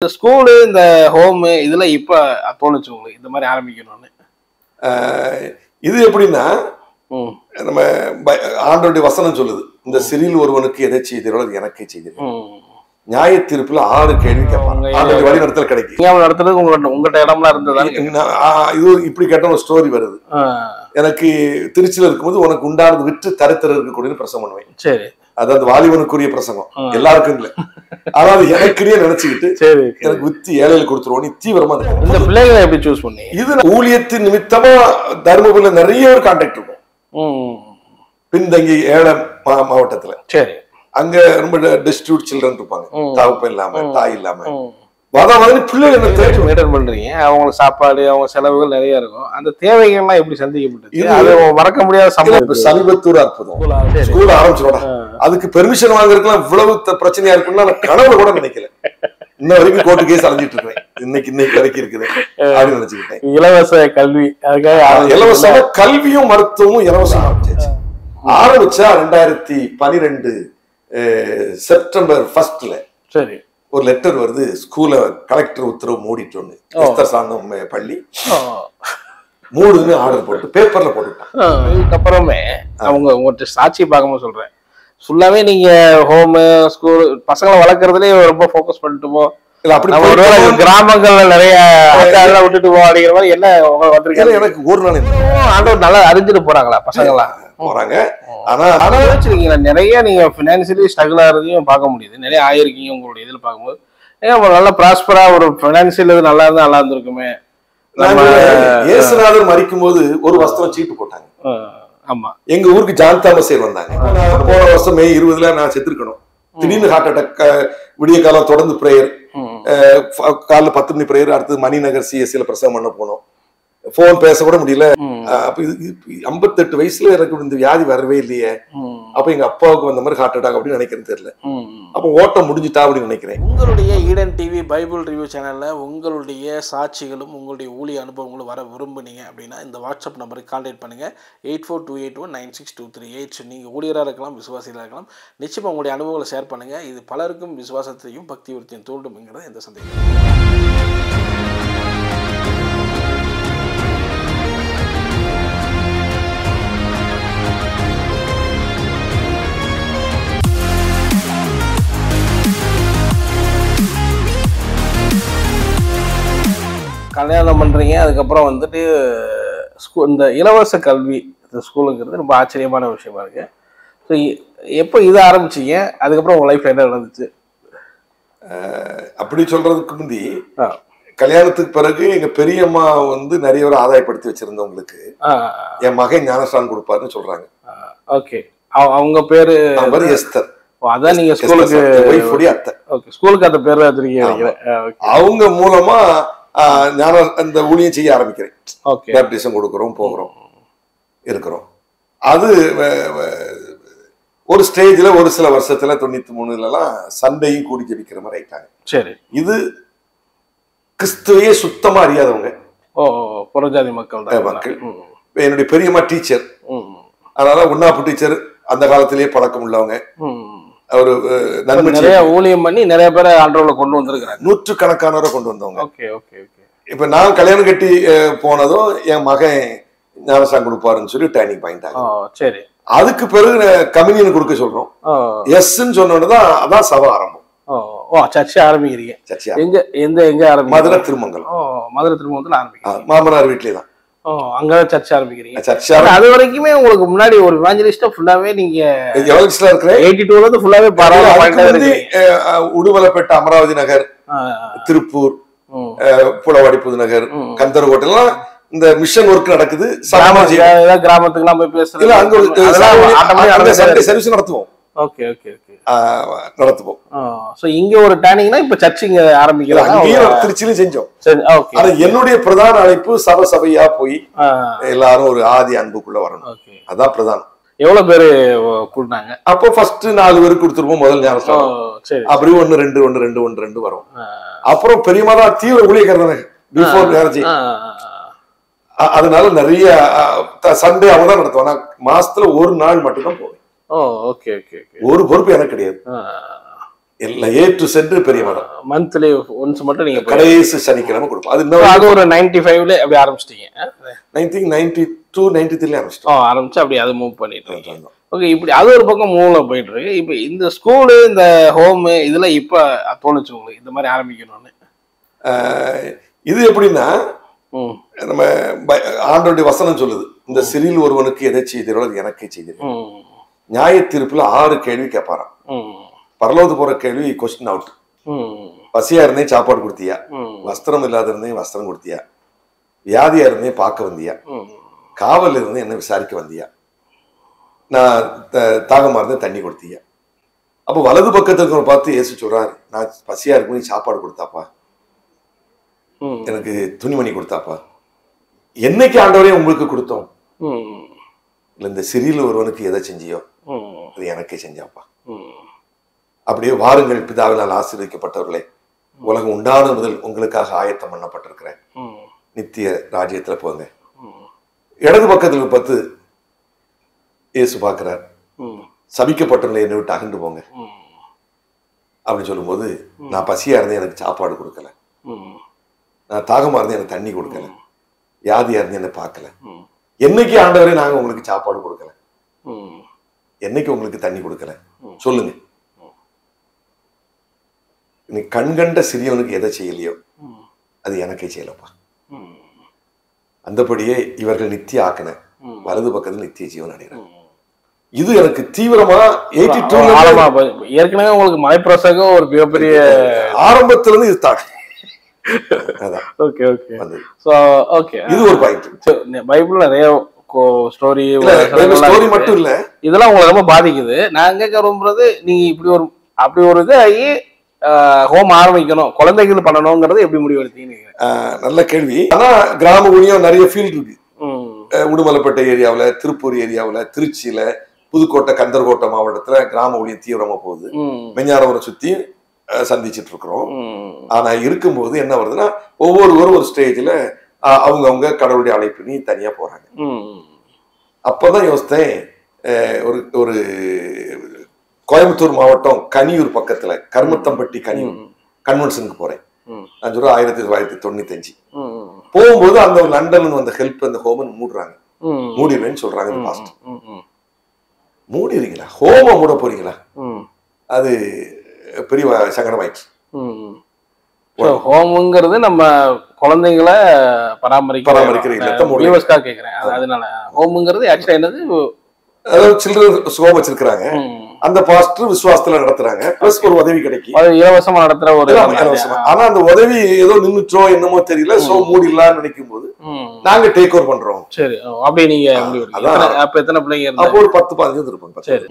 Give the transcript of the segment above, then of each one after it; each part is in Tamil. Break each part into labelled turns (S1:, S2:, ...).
S1: இந்த ஸ்கூலு இந்த ஹோமு இதுல இப்ப தோணுச்சு உங்களுக்கு இந்த மாதிரி ஆரம்பிக்கணும்னு?
S2: இது எப்படின்னா நம்ம ஆண்டோடைய வசனம் சொல்லுது, இந்த சிறில் ஒருவனுக்கு எதை செய்தீர்களோ அது எனக்கே செய்தீர்கள். நியாய தீர்ப்புல 6 கேள்வி கேட்பாங்க. ஆண்டோடைய வழி நடத்தல் கிடைக்கும்.
S1: நடத்துறது உங்கள்கிட்ட இடம்லாம் இருந்ததா?
S2: இது இப்படி கேட்ட ஒரு ஸ்டோரி வருது. எனக்கு திருச்சியில இருக்கும்போது உனக்கு உண்டானது விற்று தரித்திர இருக்கக்கூடிய பிரசங்கம் பண்ணுவேன்.
S1: சரி,
S2: அதாவது வாலிபனுக்குரிய பிரசங்கம், எல்லாருக்கும் இல்ல. அதாவது எனக்குரிய நினைச்சுக்கிட்டு எனக்கு வித்து ஏழையில் கொடுத்துருவோம் தீவிரமா.
S1: இந்த பிள்ளைகளை எப்படி சூஸ் பண்ணி?
S2: இது ஊழியத்தின் நிமித்தமா தர்மபுரியில நிறைய ஒரு கான்டாக்ட் இருக்கும். பின்தங்கி ஏழை மாவட்டத்துல.
S1: சரி,
S2: அங்க ரொம்ப டிஸ்ட்ரிபியூட் சில்ட்ரன் இருப்பாங்க, தகப்பன் இல்லாம தாய் இல்லாம. பிள்ளைகள்
S1: பண்றீங்க, அவங்களுக்கு சாப்பாடு அவங்க செலவுகள் நிறைய இருக்கும். அந்த தேவைகள்லாம் எப்படி சந்திக்கப்பட்டது? மறக்க முடியாத சம்பவம்.
S2: சமீபத்தூர் அற்புதம் ஸ்கூல் ஆரம்பிச்சிரோட அதுக்கு பெர்மிஷன் வாங்குறதுக்குலாம் இவ்வளவு பிரச்சனையா இருக்குன்னு நான் கனவுல கூட நினைக்கல. இன்ன வரைக்கும் கோர்ட்டு கேஸ் அலைஞ்சிட்டு இருக்கேன். இன்னைக்கு வரைக்கும் இருக்குது அப்படின்னு நினைச்சுக்கிட்டேன்.
S1: இலவச கல்வி,
S2: இலவச கல்வியும் மருத்துவமும் இலவசம் ஆரம்பிச்சா 2012 செப்டம்பர் 1
S1: சரி
S2: ஒரு லெட்டர் வருது. ஸ்கூல கலெக்டர் உத்தரவு மூடிட்டோன்னு, சாந்தம் பள்ளி மூடுன்னு ஆர்டர் போட்டு பேப்பர்ல போட்டுட்டான்.
S1: இதுக்கப்புறமே அவங்க உங்கள்கிட்ட சாட்சி பார்க்கும்போது சொல்றேன், ஃபுல்லாவே நீங்க ஹோமு ஸ்கூல் பசங்களை வளர்க்கறதுலயே ரொம்ப ஃபோக்கஸ் பண்ணிட்டுமோ இல்ல அப்படி கிராமங்கள்ல நிறைய விட்டுட்டு போ அப்படிங்கிற மாதிரி என்ன வந்திருக்காங்க?
S2: எனக்கு ஒரு நாள்
S1: ஆண்டவர் நல்லா அறிஞ்சிட்டு போறாங்களா பசங்களா?
S2: போறாங்க. ஆனா
S1: வச்சிருக்கீங்களா நிறைய நீங்க பினான்சியலி ஸ்ட்ரகிள் ஆகிறதையும் பார்க்க முடியுது. நிறைய ஆயிருக்கீங்க உங்களுடைய இதில் பார்க்கும்போது. நல்லா ப்ராஸ்பரா ஒரு பினான்சியல் இது நல்லா இருந்தா நல்லா இருந்திருக்குமே.
S2: இயேசுநாதர் மரிக்கும் போது ஒரு வஸ்திரம் சீட்டு போட்டாங்க.
S1: ஆமா,
S2: எங்க ஊருக்கு ஜான் தாமஸே வந்தாங்க. போன வருஷம் மே 20 நான் செத்துருக்கணும். திடீர்னு ஹார்ட் அட்டாக். விடிய காலம் தொடர்ந்து பிரேயர், காலைல 10 மணி பிரேயர். அடுத்தது மணிநகர் சிஎஸ்சில பிரசவம் பண்ண போனோம். போன் பேச கூட முடியல. அப்ப 58 வயசுல எனக்கு இந்த வியாதி வரவே இல்லையே. அப்ப எங்க அப்பாவுக்கு வந்த மாதிரி ஹார்ட் அட்டாக் அப்படின்னு நினைக்கிறேன்னு தெரியல. அப்ப ஓட்டம் முடிஞ்சுட்டா அப்படின்னு நினைக்கிறேன்.
S1: உங்களுடைய ஈடன் டிவி பைபிள் ரிவ்யூ சேனல்ல உங்களுடைய சாட்சிகளும் உங்களுடைய ஊழிய அனுபவங்களும் வர விரும்புனீங்க அப்படின்னா இந்த வாட்ஸ்அப் நம்பருக்கு கான்டாக்ட் பண்ணுங்க. 8428196238. நீங்க ஊழியராக இருக்கலாம், விசுவாசிகளாக இருக்கலாம். நிச்சயமா உங்களுடைய அனுபவங்களை ஷேர் பண்ணுங்க. இது பலருக்கும் விசுவாசத்தையும் பக்தி விருத்தியும் தூண்டும்ங்கிறது எந்த சந்தேகம். கல்யாணம் பண்ணுறீங்க, அதுக்கப்புறம் வந்துட்டு இந்த இலவச கல்வி இந்த ஸ்கூலுங்கிறது ரொம்ப ஆச்சரியமான விஷயமா இருக்கு. ஸோ எப்போ இதை ஆரம்பிச்சிங்க, அதுக்கப்புறம் உங்கள் லைஃப்ல என்ன நடந்துச்சு?
S2: அப்படி சொல்றதுக்கு முந்தி கல்யாணத்துக்கு பிறகு எங்க பெரியம்மா நிறைய பேர் ஆதாயப்படுத்தி வச்சிருந்தவங்களுக்கு என் மகன் ஞானஸ்தானம் கொடுப்பாருன்னு சொல்றாங்க.
S1: ஓகே, அவங்க பேரு
S2: எஸ்தர்.
S1: அதான் நீங்க ஸ்கூலுக்கு
S2: அத்தை.
S1: ஓகே, ஸ்கூலுக்கு அந்த பேர் வச்சிருக்கீங்க.
S2: அவங்க மூலமா அந்த ஊழியம் செய்ய ஆரம்பிக்கிறேன். பேப்டிசம் கொடுக்குறோம், போகிறோம், இருக்கிறோம். அது ஒரு ஸ்டேஜ்ல ஒரு சில வருஷத்துல 93 சண்டையும் கூடி ஜெபிக்கிற மாதிரி ஆயிட்டாங்க.
S1: சரி,
S2: இது கிறிஸ்துவையே சுத்தமா அறியாதவங்க,
S1: புறஜாதி மக்கள்.
S2: என்னுடைய பெரியம்மா டீச்சர், அதனால உண்ணாப்பு டீச்சர், அந்த காலத்திலேயே பழக்கம் உள்ளவங்க. ஒரு நன்மை
S1: ஊழியம் பண்ணி நிறைய பேரை ஆண்டவர்ல கொண்டு வந்திருக்காங்க.
S2: 100கணக்கானவரை கொண்டு வந்தவங்க.
S1: Okay okay okay.
S2: இப்ப நான் கல்யாணம் கட்டி போனதும் என் மகன் ஞானஸ்தானம் கொடுப்பாருன்னு சொல்லி ட்ரைனிங் பாயிண்ட் ஆகும்.
S1: சரி,
S2: அதுக்கு பிறகு கம்யூனியன் கொடுக்க சொல்றோம். எஸ்ன்னு சொன்னோன்னதான் அதான் சபை ஆரம்பம்.
S1: சர்ச்சை ஆரம்பிக்கிறீங்க. எங்க ஆரம்பி?
S2: மதுரை திருமங்கலம்.
S1: மதுரை திருமங்கலத்துல ஆரம்பிக்கிறீங்க.
S2: மாமனார் வீட்லயே தான்.
S1: அங்கதான் சர்ச்சை ஆரம்பிக்கிறீங்க. அது வரைக்குமே உங்களுக்கு முன்னாடி ஒரு இவாஞ்சலிஸ்டா ஃபுல்லாவே நீங்க
S2: எவலிஸ்ட்ல இருக்கிறேன்.
S1: 82 ல ஃபுல்லாவே பரவாயில்லை.
S2: உடுமலைப்பேட்டை, அமராவதி நகர், திருப்பூர், புலவாடி புதுநகர், கந்தர்கோட்டை எல்லாம் இந்த மிஷன் ஒர்க் நடக்குது.
S1: கிராமத்துக்கு எல்லாம் போய் பேசுறது,
S2: அங்க சர்வீஸ் நடத்துவோம்.
S1: ஓகே ஓகே ஓகே,
S2: நடத்துவோம்.
S1: சோ இங்க ஒரு ட்ரைனிங்னா இப்ப சர்ச் இங்க ஆரம்பிக்கிறாங்க.
S2: திருச்சியிலும் செஞ்சோம். ஆனா என்னுடைய பிரதான அழைப்பு சபையா போய் எல்லாரும் ஒரு ஆதி அன்புக்குள்ள வரணும். அதான் பிரதானம்.
S1: எவ்வளவு பேரு கூட்டினாங்க?
S2: அப்போ ஃபர்ஸ்ட் 4 பேருக்கு கொடுத்துருப்போம் முதல் ஞானஸ்தானம். அப்படி 1 2 1 2 1 2 வரும். அப்புறம் பெரியமா தான் தீவிர ஊழியக்காரர் பிஃபோர் மேரேஜ். அதனால நிறைய சண்டே அவங்க தான் நடத்துவாங்க. மாசத்துல ஒரு நாள் மட்டும் தான் போவேன்.
S1: Okay okay.
S2: ஒரு பொறுப்பு எனக்கு கிடையாது. எல்லாம் ஏ டு சென்று பெரிய மதம்
S1: மந்த்லி ஒன்ஸ் மட்டும் நீங்க
S2: கடைசி சனிக்கிழமை கொடுப்போம்.
S1: அது ஒரு 95ல அப்படி ஆரம்பிச்சிட்டீங்க.
S2: 92 93 ஆரம்பிச்சிட்டோம்.
S1: ஆரம்பிச்சு அப்படி அதை மூவ் பண்ணிட்டு இருக்கீங்க. ஓகே, இப்படி அது ஒரு பக்கம் மூவ்ல போயிட்டு இருக்கு. இப்போ இந்த ஸ்கூலு இந்த ஹோமு இதெல்லாம் இப்ப தோணுச்சு உங்களுக்கு இந்த மாதிரி ஆரம்பிக்கணும்னு?
S2: இது எப்படின்னா நம்ம ஆண்டவருடைய வசனம் சொல்லுது, இந்த சிறில் ஒருவனுக்கு எதை செய்தீரோ அது எனக்கே செய்தீர்கள். நியாய தீர்ப்புல 6 கேள்வி கேட்பாராம். பரலோது போற கேள்வி கொஸ்டின் அவுட். பசியா இருந்தே சாப்பாடு கொடுத்தியா, வஸ்திரம் இல்லாத இருந்தே வஸ்திரம் கொடுத்தியா, வியாதியா இருந்தே பார்க்க வந்தியா, காவல் இருந்து என்ன விசாரிக்க வந்தியா, நான் தாகமா இருந்தே தண்ணி கொடுத்தியா. அப்போ வலது பக்கத்துல பார்த்து இயேசு சொல்றாரு, நான் பசியா இருக்கும் நீ சாப்பாடு கொடுத்தாப்பா, எனக்கு துணிமணி கொடுத்தாப்பா. என்னைக்கு ஆண்டவரே உங்களுக்கு கொடுத்தோம்? இல்ல இந்த சிறியில் ஒருவனுக்கு எதை செஞ்சியோ அது எனக்கே செஞ்சாப்பா. அப்படியே வாருங்கள் பிதாவினால் ஆசீர்வதிக்கப்பட்டவர்களே, உலகம் உண்டான முதல் உங்களுக்காக ஆயத்தம் பண்ணப்பட்டிருக்கிறேன், நித்திய ராஜ்யத்துல போங்க. இடது பக்கத்துல பார்த்து இயேசு பார்க்கிறார், சபிக்கப்பட்டவங்களை என்னை விட்டு அகண்டு போங்க அப்படின்னு சொல்லும்போது, நான் பசியா இருந்தேன் எனக்கு சாப்பாடு கொடுக்கல, நான் தாகமா இருந்தேன் எனக்கு தண்ணி கொடுக்கல, வியாதியா இருந்தேன் என்னை பார்க்கல. என்னைக்கு ஆண்டவரே நாங்க உங்களுக்கு சாப்பாடு கொடுக்கல, என்னைக்கு உங்களுக்கு தண்ணி கொடுக்கல சொல்லுங்க. நீ கண்கண்ட சிறியவனுக்கு எதை செய்யலையோ அது எனக்கே செய்யலப்பா. அந்தபடியே இவர்கள் நித்திய ஆக்கின வலது பக்கத்தில் நித்திய ஜீவன் அடைகிறார். இது எனக்கு தீவிரமா 82
S1: ஏற்கனவே உங்களுக்கு மலைப்பிரசங்கம் ஒரு மிகப்பெரிய
S2: ஆரம்பத்துல இருந்து இதுதான். இது ஒரு பாயிண்ட்.
S1: பைபிள் நிறைய ஸ்டோரி
S2: மட்டும் இல்ல,
S1: இதெல்லாம் உங்களை ரொம்ப பாதிக்குது. நான் கேட்க விரும்புறது, நீங்க இப்படி ஒரு அப்படி ஒரு இது ஆகி ஹோம் ஆரம்பிக்கணும், குழந்தைகள் பண்ணணுங்கிறது எப்படி முடிவு எடுத்தீங்க?
S2: நல்ல கேள்வி. ஆனா கிராம ஊழியம் நிறைய ஃபீல்ட் இருக்கு. உடுமலைப்பேட்டை ஏரியாவுல, திருப்பூர் ஏரியாவுல, திருச்சியில, புதுக்கோட்டை, கந்தர்கோட்டை மாவட்டத்துல கிராம ஊழியம் தீவிரமா போகுது. மெஞ்ஞானவரை சுத்தி சந்திச்சுட்டு இருக்கிறோம். ஆனா இருக்கும்போது என்ன வருதுன்னா, ஒவ்வொருவரும் ஒரு ஸ்டேஜ்ல அவங்க கடவுளுடைய அழைப்பு நீ தனியா போறாங்க. அப்பதான் யோசித்தேன், ஒரு கோயம்புத்தூர் மாவட்டம் கனியூர் பக்கத்துல கருமத்தம்பட்டி கனியூர் கன்வென்ஷனுக்கு போறேன். நான் சொல்றேன் 1995 போகும்போது அந்த லண்டன்ல வந்த ஹெல்ப் அந்த ஹோமன் மூடுறாங்க. மூடிடுவேன்னு சொல்றாங்க. மூடிடுறீங்களா? ஹோம மூட போறீங்களா? அது பெரிய சங்கடமாயிடுச்சு.
S1: ஹோமுங்கிறது நம்ம குழந்தைங்களை பராமரிக்கிறீங்க கேக்குறேன். அதனால ஹோமுங்கிறது ஆக்சுவலா என்னது,
S2: அதாவது சில்ட்ரன் ஹோம் வச்சிருக்காங்க. அந்த பாஸ்டர் விசுவாசத்துல நடத்துறாங்க, பிளஸ் ஒரு உதவி கிடைக்கும்,
S1: இலவசமா நடத்துற ஒரு
S2: இலவசமா. ஆனா அந்த உதவி ஏதோ நின்னுச்சோ என்னமோ தெரியல, சோ மூடிடலாம்னு நினைக்கும் போது நாங்க டேக் ஓவர் பண்றோம்.
S1: சரி, அப்படி நீங்க அப்ப எத்தனை பிள்ளைங்க?
S2: அப்போ ஒரு 10-15 இருப்பாங்க. சரி,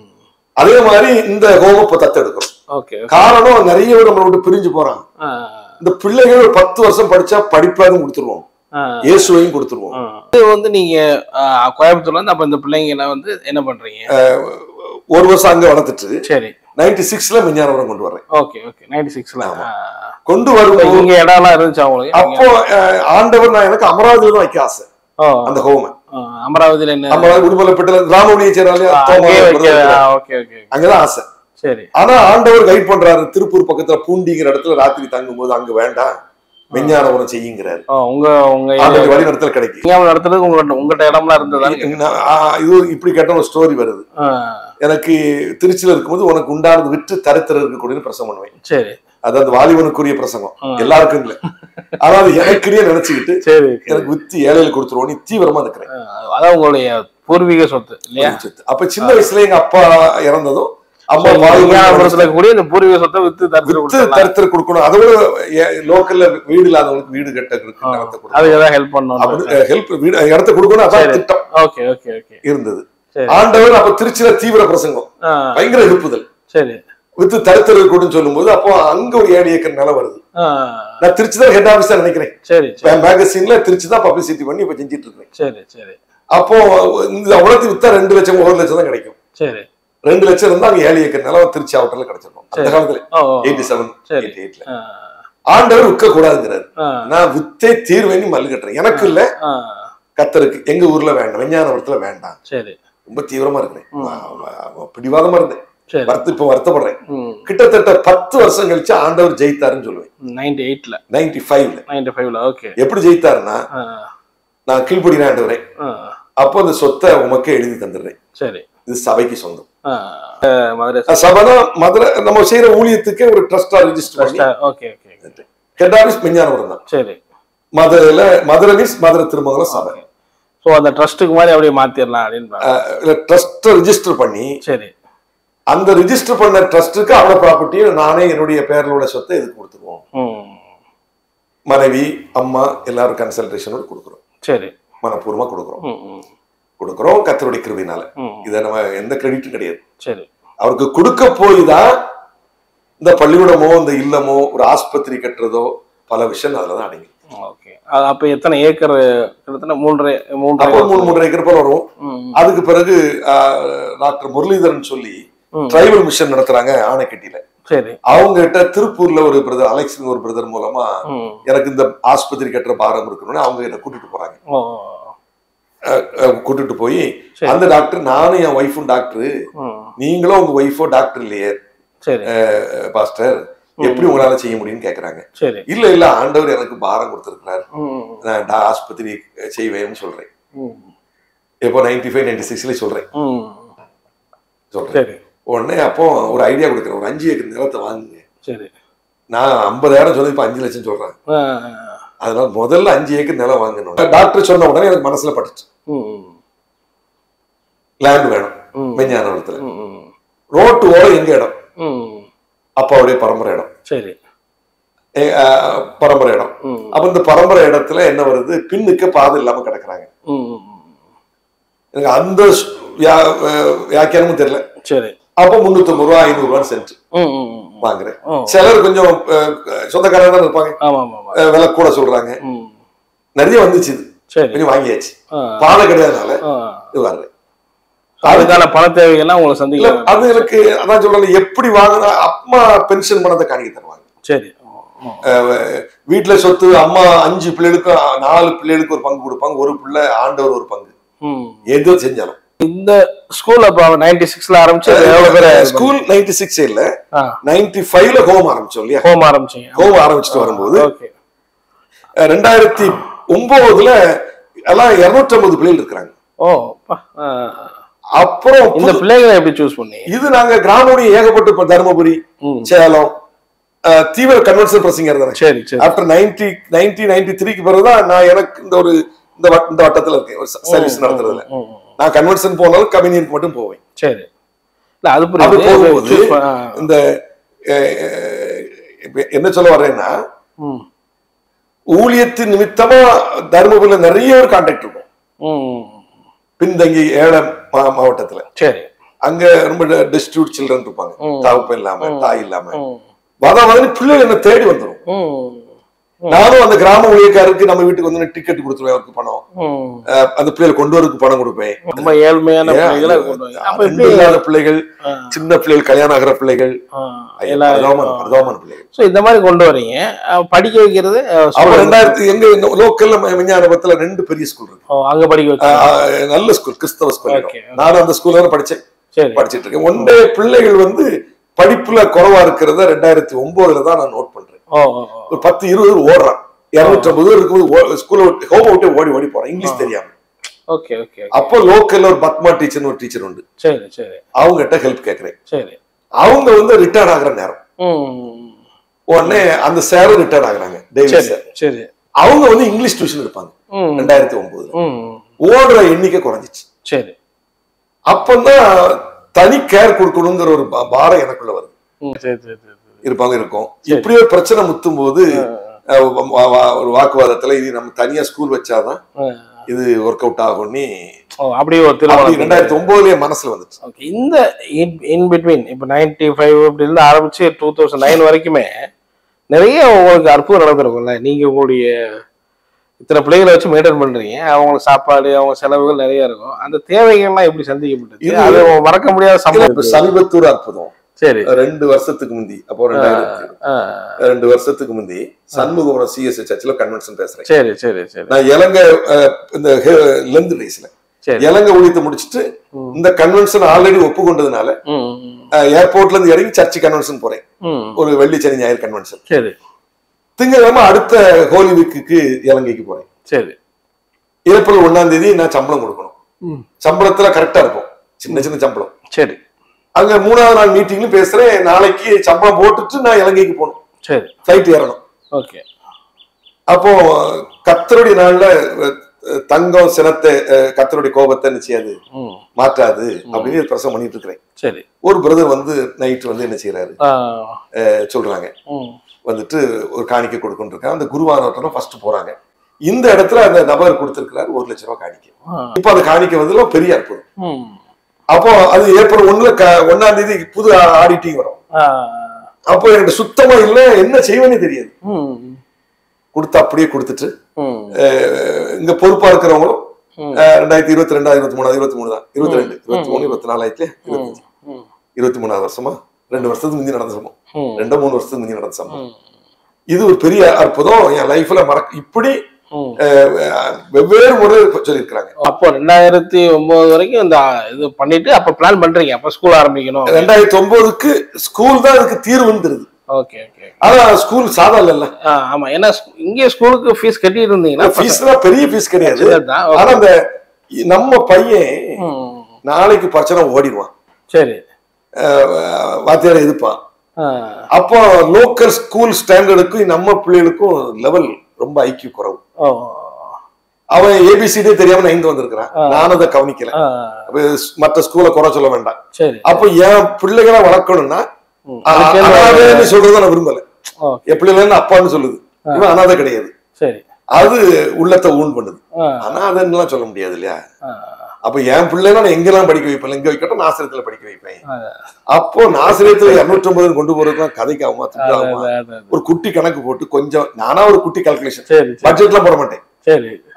S2: அதே மாதிரி இந்த ஹோம இப்ப தத்தெடுக்கிறோம். காரணம் நிறைய பேர் நம்மளை விட்டு பிரிஞ்சு போறாங்க. இந்த பிள்ளைகள் ஒரு 10 வருஷம் படிச்சா படிப்பாதும் கொடுத்துருவோம், இயேசுவையும் கொடுத்துருவோம்.
S1: இது வந்து நீங்க கோயம்புத்தூர்ல இருந்து அப்ப இந்த பிள்ளைங்க எல்லாம் வந்து என்ன பண்றீங்க?
S2: ஒரு வருஷம் அங்க வளர்த்துட்டு
S1: சரி
S2: 96ல மெஞ்ஞானவரம் கொண்டு வரேன்.
S1: ஓகே ஓகே 96ல
S2: கொண்டு வரும்போது
S1: இங்க இடம் எல்லாம் இருந்துச்சு அவங்களுக்கு.
S2: அப்போ ஆண்டவர் நான் எனக்கு அமராவதியில தான் வைக்க ஆசை. அந்த ஹோம
S1: அமராவதியில என்ன,
S2: அமராவதி உடுமலைப்பேட்டை கிராம ஊழிய சேராலே அங்கதான் ஆசை.
S1: சரி,
S2: ஆனா ஆண்டவர் கைட் பண்றாரு, திருப்பூர் பக்கத்துல பூண்டிங்கிற இடத்துல ராத்திரி தங்கும் போது அங்க வேண்டாம், மெஞ்ஞானவரம் செய்யுங்கிறாரு. வழி நடத்தல் கிடைக்கும்.
S1: நடத்துறது உங்ககிட்ட இடம்லாம் இருந்ததா?
S2: இது இப்படி கேட்ட ஒரு ஸ்டோரி வருது. எனக்கு திருச்சியில இருக்கும்போது உனக்கு உண்டானது விட்டு தரித்திர இருக்கக்கூடிய பிரசங்கம் பண்ணுவேன்.
S1: சரி,
S2: அது அந்த வாலிபனுக்குரிய பிரசங்கம், எல்லாருக்கும் இல்ல. அதாவது எனக்குரிய நினைச்சுக்கிட்டு எனக்கு வித்து ஏழையில் கொடுத்துருவோம், நீ தீவிரமா இருக்கிறேன்.
S1: அதான் உங்களுடைய பூர்வீக சொத்து இல்லையா?
S2: அப்ப சின்ன வயசுல எங்க அப்பா இறந்ததும் அம்மா
S1: கூடிய இந்த பூர்வீக சொத்தை வித்து
S2: தரித்திர கொடுக்கணும். அதோட லோக்கல்ல வீடு இல்லாதவங்களுக்கு வீடு கட்ட
S1: அதுக்கு ஹெல்ப் பண்ணணும்,
S2: ஹெல்ப் வீடு இடத்த கொடுக்கணும். அதான் திட்டம்.
S1: ஓகே ஓகே ஓகே
S2: இருந்தது. ஆண்டவர் அப்ப திருச்சியில தீவிர பிரசங்கம், பயங்கர எழுப்புதல்.
S1: சரி,
S2: வித்து தரித்திர கூடன்னு சொல்லும் போது அப்போ அங்க ஒரு 7 ஏக்கர் நிலம் வருது. நான் திருச்சி தான் ஹெட் ஆபீஸா நினைக்கிறேன்.
S1: சரி,
S2: மேகசின்ல திருச்சி தான் பப்ளிசிட்டி பண்ணி இப்ப செஞ்சிட்டு இருக்கேன்.
S1: சரி சரி.
S2: அப்போ இந்த அவ்வளவு வித்தா 2 லட்சம் 1 லட்சம் தான் கிடைக்கும்.
S1: சரி,
S2: 2 லட்சம் இருந்தா அங்க 7 ஏக்கர் நிலம் திருச்சி அவுட்டர்ல கிடைச்சிருக்கும். அந்த காலத்துல 87 88ல ஆண்டவர் விற்க கூடாதுங்கிறாரு. நான் வித்தே தீர்வேன்னு மல்லு கட்டுறேன். எனக்கு இல்ல, கத்தருக்கு. எங்க ஊர்ல வேண்டாம், மெஞ்ஞானவரத்துல வேண்டாம்.
S1: சரி,
S2: ரொம்ப தீவிரமா இருக்கிறேன், பிடிவாதமா இருந்தேன். இப்ப வருத்தப்படுறேன். கிட்டத்தட்ட 10 வருஷம் கழிச்சு ஆண்டவர் ஜெயித்தாருன்னு சொல்லுவேன். 95ல ஓகே. எப்படி ஜெயித்தாருன்னா, நான் கீழ்படின ஆண்டவரே, அப்போ அந்த சொத்தை உமக்கு எழுதி தந்துடுறேன். சரி, இது சபைக்கு சொந்தம். சபைனா மதுரை நம்ம செய்யற ஊழியத்துக்கு ஒரு ட்ரஸ்டா ரெஜிஸ்டர் பண்ணி ஹெட் ஆபீஸ் மெஞ்ஞானபுரம் தான். சரி, மதுரை மீன்ஸ் மதுரை திருமங்கலம் சபை.
S1: சோ அந்த ட்ரஸ்ட்டுக்கு மாதிரி அப்படியே மாத்திரலாம் அப்படின்னு
S2: ட்ரஸ்ட் ரெஜிஸ்டர் பண்ணி, சரி, அந்த ரெஜிஸ்டர் பண்ண ட்ரஸ்ட்டுக்கு அவ்வளவு ப்ராப்பர்ட்டியை நானே என்னுடைய பேர்ல சொத்தை இதுக்கு கொடுத்துருவோம். மனைவி அம்மா எல்லாரும் கன்சல்டேஷனோட கொடுக்குறோம். சரி, மனப்பூர்வமா கொடுக்குறோம் கர்த்தருடைய கிருபையினால. இதை நம்ம எந்த கிரெடிட்டும் கிடையாது. சரி, அவருக்கு கொடுக்க போய் தான் இந்த பள்ளிக்கூடமோ இந்த இல்லமோ ஒரு ஆஸ்பத்திரி கட்டுறதோ பல விஷயம் அதுலதான் அடங்கி.
S1: அப்ப எத்தனை ஏக்கர்? கிட்டத்தட்ட
S2: 3 ஏக்கர் போல வரும். அதுக்கு பிறகு டாக்டர் முரளிதரன் சொல்லி டிரைபல் மிஷன் நடத்துறாங்க ஆனைக்கட்டியில. சரி, அவங்க கிட்ட திருப்பூர்ல ஒரு பிரதர் அலெக்ஸ் ஒரு பிரதர் மூலமா எனக்கு இந்த ஆஸ்பத்திரி கட்டுற பாரம் இருக்கணும்னு அவங்க என்ன கூட்டிட்டு போறாங்க. கூட்டிட்டு போய் அந்த டாக்டர், நானும் என் ஒய்ஃபும் டாக்டர், நீங்களும் உங்க ஒய்ஃபோ டாக்டர் இல்லையே பாஸ்டர், எப்படி உங்களால செய்ய முடியும்னு கேக்குறாங்க. இல்ல ஆண்டவர் எனக்கு பாரம் கொடுத்திருக்கிறார், நான் ஆஸ்பத்திரி செய்வேன்னு சொல்றேன். இப்போ 95-96ல சொல்றேன். உடனே அப்போ ஒரு ஐடியா கொடுக்குறேன், ஒரு 5 ஏக்கர் நிலத்தை வாங்குங்க. சரி, நான் 50,000 சொல்லி இப்ப 5 லட்சம் சொல்றேன். அதனால முதல்ல 5 ஏக்கர் நிலம் வாங்கணும். டாக்டர் சொன்ன உடனே எனக்கு மனசுல பட்டுச்சு, லேண்ட் வேணும் மெஞ்ஞானபுரத்துல. ரோட்டு ஓரம் எங்க இடம்? அப்பாவுடைய பரம்பரை இடம். சரி, பரம்பரை இடம். அப்ப இந்த பரம்பரை இடத்துல என்ன வருது, பின்னுக்கு பாதை இல்லாம கிடக்குறாங்க. எனக்கு அந்த வியாக்கியானமும் தெரியல. சரி, அப்ப 350 ரூபா 500 ரூபான்னு சென்ட் வாங்குறேன். சிலர் கொஞ்சம் சொந்தக்காரங்க தான் இருப்பாங்க, விலை கூட சொல்றாங்க. நிறைய வந்துச்சு, கொஞ்சம் வாங்கியாச்சு. பாதை கிடையாதுனால இது வர்றேன்.
S1: அதுக்கான பண தேவைகள்லாம் உங்களை சந்திக்கல.
S2: அது எனக்கு அதான் சொல்றேன், எப்படி வாங்கினா அம்மா பென்ஷன் பணத்தை காணிக்க தருவாங்க. சரி, வீட்டுல சொத்து அம்மா 5 பிள்ளைகளுக்கும் 4 பிள்ளைகளுக்கு ஒரு பங்கு கொடுப்பாங்க, ஒரு பிள்ளை ஆண்டவர் ஒரு பங்கு. எது செஞ்சாலும்
S1: இந்த ஸ்கூல் அப்ப 96ல ஆரம்பிச்சு
S2: ஸ்கூல் 96 இல்ல 95ல ஹோம் ஆரம்பிச்சோம் இல்லையா? ஹோம் ஆரம்பிச்சுட்டு வரும்போது 2009ல எல்லாம் 250 பிள்ளைகள் இருக்காங்க. அப்புறம்
S1: இந்த பிள்ளைகளை எப்படி சூஸ் பண்ணி?
S2: இது நாங்க கிராமோடைய ஏகப்பட்ட தருமபுரி, சேலம் தீவிர கன்வென்ஷன் பிரசிங்கர் இருந்தாங்க. சரி, ஆஃப்டர் 1993க்கு பிறகுதான் நான் எனக்கு இந்த வட்டத்துல இருக்கேன், ஒரு சர்வீஸ் நடத்துறதுல. நான் கன்வென்ஷன் போனாலும் கம்யூனியனுக்கு மட்டும் போவேன். சரி,
S1: அது
S2: போகும்போது இந்த என்ன சொல்ல வர்றேன்னா, ஊழியத்தின் நிமித்தமா தருமபுரியில நிறைய ஒரு கான்டாக்ட் இருக்கும். பின்தங்கி ஏழை மாவட்டத்துல. சரி, அங்க ரொம்ப டிஸ்ட்ரிபியூட் சில்ட்ரன் இருப்பாங்க, தகப்பன் இல்லாம தாய் இல்லாம. வத பிள்ளைகள் என்ன தேடி வந்துடும். நானும் அந்த கிராம ஊழியக்காரருக்கு நம்ம வீட்டுக்கு வந்து டிக்கெட் கொடுத்துருவேன், அவருக்கு பணம், அந்த பிள்ளைகள் கொண்டு வரதுக்கு பணம் கொடுப்பேன்.
S1: ரொம்ப ஏழ்மையான
S2: பிள்ளைகள், சின்ன பிள்ளைகள், கல்யாணம் ஆகிற பிள்ளைகள், பிள்ளைகள்
S1: இந்த மாதிரி கொண்டு வரீங்க, படிக்க வைக்கிறது.
S2: அப்ப 2000 எங்க லோக்கல்ல மெஞ்ஞானபுரத்துல 2 பெரிய ஸ்கூல் இருக்கு,
S1: அங்க படிக்க வச்சு
S2: நல்ல ஸ்கூல், கிறிஸ்தவ ஸ்கூல். நானும் அந்த ஸ்கூல்ல தான் படிச்சேன், படிச்சுட்டு இருக்கேன். ஒன்றே பிள்ளைகள் வந்து படிப்புல குறைவா இருக்கிறத 2009ல தான் நான் நோட் பண்றேன். ஒரு 10-20 ஓடுறான், 250 இருக்கும்போது ஸ்கூல்ல ஹோம் விட்டு ஓடி ஓடி போறான், இங்கிலீஷ் தெரியாம. அப்போ லோக்கல்ல ஒரு பத்மா டீச்சர் ஒரு டீச்சர் உண்டு. அவங்க கிட்ட ஹெல்ப் கேட்கிறேன். அவங்க வந்து ரிட்டையர்ட் ஆகுற நேரம், உடனே அந்த சார் ரிட்டையர்ட் ஆகுறாங்க, டேவிட் சார். அவங்க வந்து இங்கிலீஷ் டியூஷன் எடுப்பாங்க. 2009ல ஓடுற எண்ணிக்கை குறைஞ்சிச்சு. சரி, அப்பதான் தனி கேர் கொடுக்கணுங்கிற ஒரு பாரம் எனக்குள்ள வருது. இருப்பாங்க இருக்கும். இப்படி ஒரு பிரச்சனை முத்தும் போது ஒரு வாக்குவாதத்துல இது நம்ம தனியா ஸ்கூல் வச்சாதான் இது ஒர்க் அவுட் ஆகும்னு
S1: அப்படியே ஒரு
S2: 2009 மனசுல வந்துச்சு.
S1: இந்த இன் பிட்வீன் இப்ப 95 அப்படி இருந்து ஆரம்பிச்சு 2009 வரைக்குமே நிறைய உங்களுக்கு அற்புதம் நடந்திருக்கும்ல. நீங்க உங்களுடைய இத்தனை பிள்ளைகளை வச்சு மெயின்டைன் பண்றீங்க, அவங்களுக்கு சாப்பாடு, அவங்க செலவுகள் நிறைய இருக்கும். அந்த தேவைகள்லாம் எப்படி சந்திக்கப்பட்டது? அது மறக்க முடியாத சம்பவம்.
S2: சமீபத்தூர் அற்புதம். சரி, 2 வருஷத்துக்கு முந்தி, அப்போ 2 வருஷத்துக்கு முந்தி சண்முகபுரம் சிஎஸ்ஐ சர்ச்ல கன்வென்ஷன் பேசுறேன். சரி சரி சரி. நான் இலங்கை இந்த லெந்து டேஸ்ல இலங்கை ஊழியத்தை முடிச்சுட்டு இந்த கன்வென்ஷன் ஆல்ரெடி ஒப்புக்கொண்டதுனால ஏர்போர்ட்ல இருந்து இறங்கி சர்ச்சு கன்வென்ஷன் போறேன். ஒரு வெள்ளி சனி ஞாயிறு கன்வென்ஷன்.
S1: சரி.
S2: திங்கக்கிழமை அடுத்த ஹோலி வீக்குக்கு இலங்கைக்கு போறேன்.
S1: சரி.
S2: ஏப்ரல் 1ஆம் தேதி நான் சம்பளம் கொடுக்கணும். சம்பளத்துல கரெக்டா இருக்கும், சின்ன சின்ன சம்பளம்.
S1: சரி.
S2: அங்க 3ஆவது நாள் மீட்டிங்ல பேசுறேன், நாளைக்கு சம்பளம் போட்டுட்டு நான் இலங்கைக்கு போகணும்.
S1: சரி.
S2: ஃபிளைட் ஏறணும்.
S1: ஓகே.
S2: அப்போ கர்த்தருடைய நாள்ல தங்கம் சினத்தை கர்த்தருடைய கோபத்தை என்ன செய்யாது, மாற்றாது அப்படின்னு பிரசவம் பண்ணிட்டு இருக்கிறேன்.
S1: சரி.
S2: ஒரு பிரதர் வந்து நைட் வந்து என்ன செய்யறாரு சொல்றாங்க, வந்துட்டு ஒரு காணிக்கை கொடுக்கணும் இருக்காங்க. அந்த குருவானவர்கிட்ட ஃபர்ஸ்ட் போறாங்க. இந்த இடத்துல அந்த நபர் கொடுத்திருக்கிறாரு 1 லட்சம் ரூபாய் காணிக்கை. இப்ப அந்த காணிக்கை வந்து பெரிய அற்புதம். அப்போ அது ஏப்ரல் 1ஆம் தேதி புது ஆடிட்டிங் வரும். அப்போ எனக்கு சுத்தமா இல்ல, என்ன செய்வேன்னு தெரியாது. கொடுத்து அப்படியே கொடுத்துட்டு இங்க பொறுப்பா இருக்கிறவங்களும் 2022 2023 தான் 22 23 24 23வது வருஷமா 2 வருஷத்துக்கு முந்தி நடந்த சம்பவம், 2-3 வருஷத்துக்கு முந்தி நடந்த சம்பவம். இது ஒரு பெரிய அற்புதம் என் லைஃப்ல இப்படி வெவ்வேறு முறை சொல்லியிருக்காங்க.
S1: அப்போ 2009 வரைக்கும் இந்த இது பண்ணிட்டு அப்ப பிளான் பண்றீங்க, அப்ப ஸ்கூல் ஆரம்பிக்கணும்.
S2: 2009க்கு ஸ்கூல் தான் அதுக்கு தீர்வுன்னு தெரியுது.
S1: Okay okay.
S2: ஆனா ஸ்கூல் சாதாரண இல்ல.
S1: ஆமா, ஏன்னா இங்கே ஸ்கூலுக்கு ஃபீஸ் கட்டி இருந்தீங்கன்னா
S2: ஃபீஸ்லாம் பெரிய ஃபீஸ் கிடையாது. ஆனா அந்த நம்ம பையன் நாளைக்கு பிரச்சனை ஓடிடுவான். சரி. வாத்தியாரை எதிர்ப்பான். அப்போ லோக்கல் ஸ்கூல் ஸ்டாண்டர்டுக்கும் நம்ம பிள்ளைகளுக்கும் லெவல் ரொம்ப ஐக்கிய குறைவு. அவன் ஏபிசிடே தெரியாம 9th வந்திருக்கிறான். நானும் அதை கவனிக்கல. மற்ற ஸ்கூலை குறை சொல்ல வேண்டாம். அப்ப என் பிள்ளைகளை வளர்க்கணும்னா சொல்றத நான் விரும்பல. என் பிள்ளைகள் அப்பான்னு சொல்லுது, இவன் அனாதை கிடையாது. அது உள்ளத்தை ஊன் பண்ணுது. அனாதைன்னு சொல்ல முடியாது இல்லையா? அப்ப என் பிள்ளைங்க நான் எங்கெல்லாம் படிக்க வைப்பேன், எங்க வைக்கட்டும் நாசிரியத்துல படிக்க வைப்பேன். அப்போ நாசிரியத்துல 250 கொண்டு போறதுலாம் கதைக்கு ஆகுமா, திட்டாகுமா? ஒரு குட்டி கணக்கு போட்டு கொஞ்சம் நானா ஒரு குட்டி கால்குலேஷன், பட்ஜெட்லாம் போட மாட்டேன்.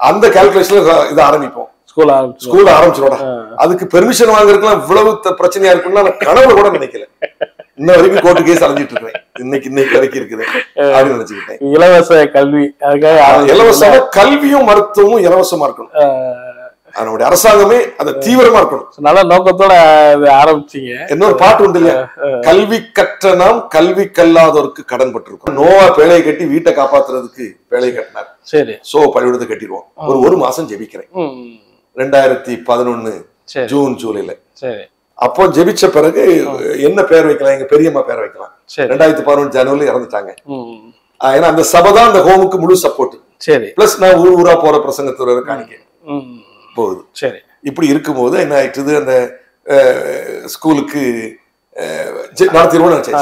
S2: அந்த கால்குலேஷன்ல இதை ஆரம்பிப்போம். ஸ்கூல் ஆரம்பிச்சிரோட அதுக்கு பெர்மிஷன் வாங்குறதுக்குலாம் இவ்வளவு பிரச்சனையா இருக்குன்னா நான் கனவுல கூட நினைக்கல. இன்ன வரைக்கும் கோர்ட்டு கேஸ் அலைஞ்சிட்டு இருக்கேன். இன்னைக்கு வரைக்கும் இருக்குது அப்படின்னு நினைச்சுக்கிட்டேன்.
S1: இலவச கல்வி,
S2: இலவசமா கல்வியும் மருத்துவமும் இலவசமா இருக்கணும். அதனுடைய அரசாங்கமே அதை தீவிரமா இருக்கணும். நல்ல நோக்கத்தோட ஆரம்பிச்சீங்க. இன்னொரு பாட்டு உண்டு இல்லையா, கல்வி கற்ற நாம் கல்வி கல்லாதோருக்கு கடன் பட்டிருக்கோம். நோவா பேழையை கட்டி வீட்டை காப்பாத்துறதுக்கு பேழையை கட்டினார். சரி. சோ பள்ளிக்கூடத்தை கட்டிடுவோம். ஒரு மாசம் ஜெபிக்கிறேன் 2011 ஜூன் ஜூலைல. சரி. அப்போ ஜெபிச்ச பிறகு என்ன பேர் வைக்கலாம், எங்க பெரியம்மா பேர் வைக்கலாம். 2011 ஜனவரில இறந்துட்டாங்க. ஏன்னா அந்த சபை தான் அந்த ஹோமுக்கு முழு சப்போர்ட். சரி. பிளஸ் நான் ஊரா போற பிரசங்கத்தோட காணிக்க போகுது. சரி. இப்படி இருக்கும்போது என்ன ஆயிடுது, அந்த ஸ்கூலுக்கு நடத்திடுவோம் நினைச்சேன்.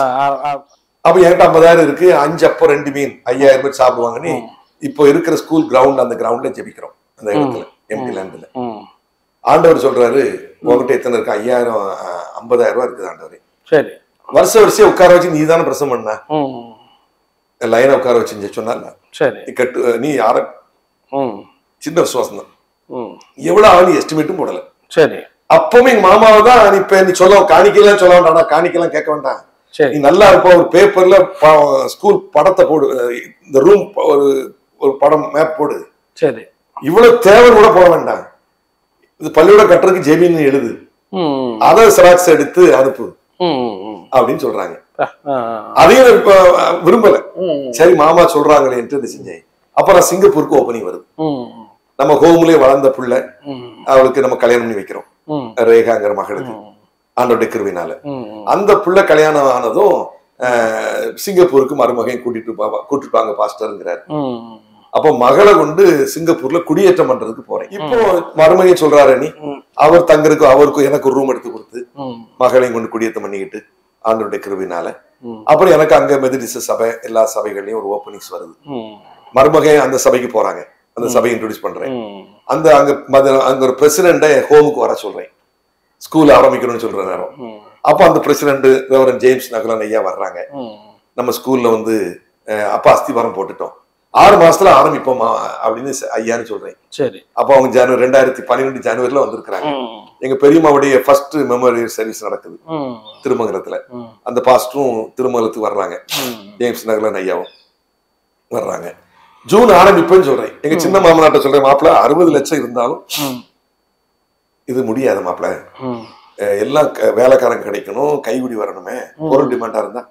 S2: அப்ப என்கிட்ட 50,000 இருக்கு, 5 அப்போ 2 மீன் 5,000 பேர் சாப்பிடுவாங்கன்னு இப்போ இருக்கிற ஸ்கூல் கிரவுண்ட் அந்த கிரவுண்ட்ல ஜெபிக்கிறோம். அந்த இடத்துல எம்டி லேண்ட்ல ஆண்டவர் சொல்றாரு, உங்ககிட்ட எத்தனை இருக்கு? 5,000 50,000 ரூபாய் இருக்குது ஆண்டவரே. சரி. வரிசையா உட்கார வச்சு நீ தானே பிரசவம் பண்ண, லைனா உட்கார வச்சு சொன்னால. சரி. நீ யார சின்ன விசுவாசம் தான், எவ்வளவு ஆளு எஸ்டிமேட்டும் போடல. சரி. அப்பவுமே எங்க மாமாவை தான் நீ சொல்ல காணிக்கலாம் சொல்ல வேண்டாம், காணிக்கலாம் கேட்க வேண்டாம், நீ நல்லா இருப்ப ஒரு பேப்பர்ல ஸ்கூல் படத்தை போடு, இந்த ரூம் ஒரு படம் மேப் போடு. சரி. இவ்வளவு தேவை கூட போட வேண்டாம், இது பள்ளியோட கட்டுறதுக்கு ஜெமீன் எழுது, அதை செராக்ஸ் எடுத்து அனுப்பு அப்படின்னு சொல்றாங்க. அதையும் இப்ப விரும்பல. சரி மாமா சொல்றாங்களேன்ட்டு செஞ்சேன். அப்புறம் சிங்கப்பூருக்கு ஓப்பனிங் வருது. நம்ம ஹோம்லயே வளர்ந்த புள்ள, அவளுக்கு நம்ம கல்யாணம் பண்ணி வைக்கிறோம், ரேகாங்கிற மகளுக்கு ஆண்டோடைய கிருபையினால. அந்த புள்ள கல்யாணம் ஆனதும் சிங்கப்பூருக்கு மருமகன் கூட்டிட்டு பாஸ்டர்ங்கிறாரு. அப்ப மகளை கொண்டு சிங்கப்பூர்ல குடியேற்றம் பண்றதுக்கு போறேன். இப்போ மருமகன் சொல்றாரு, நீ அவர் தங்கறதுக்கு அவருக்கும் எனக்கு ஒரு ரூம் எடுத்து கொடுத்து மகளையும் கொண்டு குடியேற்றம் பண்ணிக்கிட்டு ஆண்டோடைய கிருபையினால. அப்புறம் எனக்கு அங்க மெதடிஸ்ட் சபை எல்லா சபைகள்லயும் ஒரு ஓப்பனிங்ஸ் வருது. மருமகன் அந்த சபைக்கு போறாங்க, அந்த சபையை இன்ட்ரோடியூஸ் பண்றேன். அங்க ஒரு பிரசிடென்ட ஹோமுக்கு வர சொல்றேன், ஸ்கூல் ஆரம்பிக்கணும்னு சொல்ற நேரம். அப்ப அந்த பிரசிடென்ட் ரெவரண்ட் ஜேம்ஸ் நகலன் ஐயா வர்றாங்க. நம்ம ஸ்கூல்ல வந்து அப்ப அஸ்திவாரம் போட்டுட்டோம், 6 மாசத்துல ஆரம்பிப்போமா அப்படின்னு ஐயான்னு சொல்றேன். சரி. அப்ப அவங்க 2012 ஜனவரில வந்திருக்கிறாங்க. எங்க பெரியம்மாவுடைய ஃபர்ஸ்ட் மெமோரியல் சர்வீஸ் நடக்குது திருமங்கலத்துல. அந்த பாஸ்டரும் திருமங்கலத்துக்கு வர்றாங்க, ஜேம்ஸ் நகலன் ஐயாவும் வர்றாங்க. ஜூன் ஆரம்பிப்பேன்னு சொல்றேன். எங்க சின்ன மாமனாட்ட சொல்றேன், மாப்பிள்ள 60 லட்சம் இருந்தாலும் இது முடியாது மாப்பிள்ள, எல்லாம் வேலைக்காரங்க கிடைக்கணும், கைகுடி வரணுமே, பொருள் டிமாண்டா இருந்தா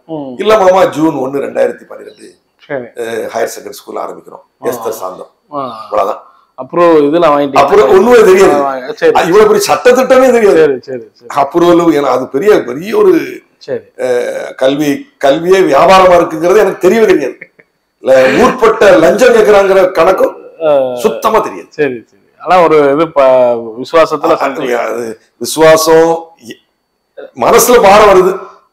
S2: இல்ல மாமா, ஜூன் 1, 2012 ஹையர் செகண்டரி ஸ்கூல் ஆரம்பிக்கிறோம், எஸ்தர் சாந்தம், அவ்வளவுதான்.
S1: அப்புறம் இதெல்லாம் வாங்கிட்டு
S2: அப்புறம் ஒண்ணுமே தெரியாது, இவ்வளவு பெரிய சட்டத்திட்டமே தெரியாது. அப்ரூவல், ஏன்னா அது பெரிய பெரிய ஒரு கல்வியே வியாபாரமா இருக்குங்கிறது எனக்கு தெரியவே தெரியாது. ஊர்பட்ட லஞ்சம் கேட்கிறாங்கிற கணக்கும் சுத்தமா தெரியாது.
S1: சரி சரி. ஆனா ஒரு இது விசுவாசத்துல
S2: விசுவாசம் மனசுல பாரம் வருது.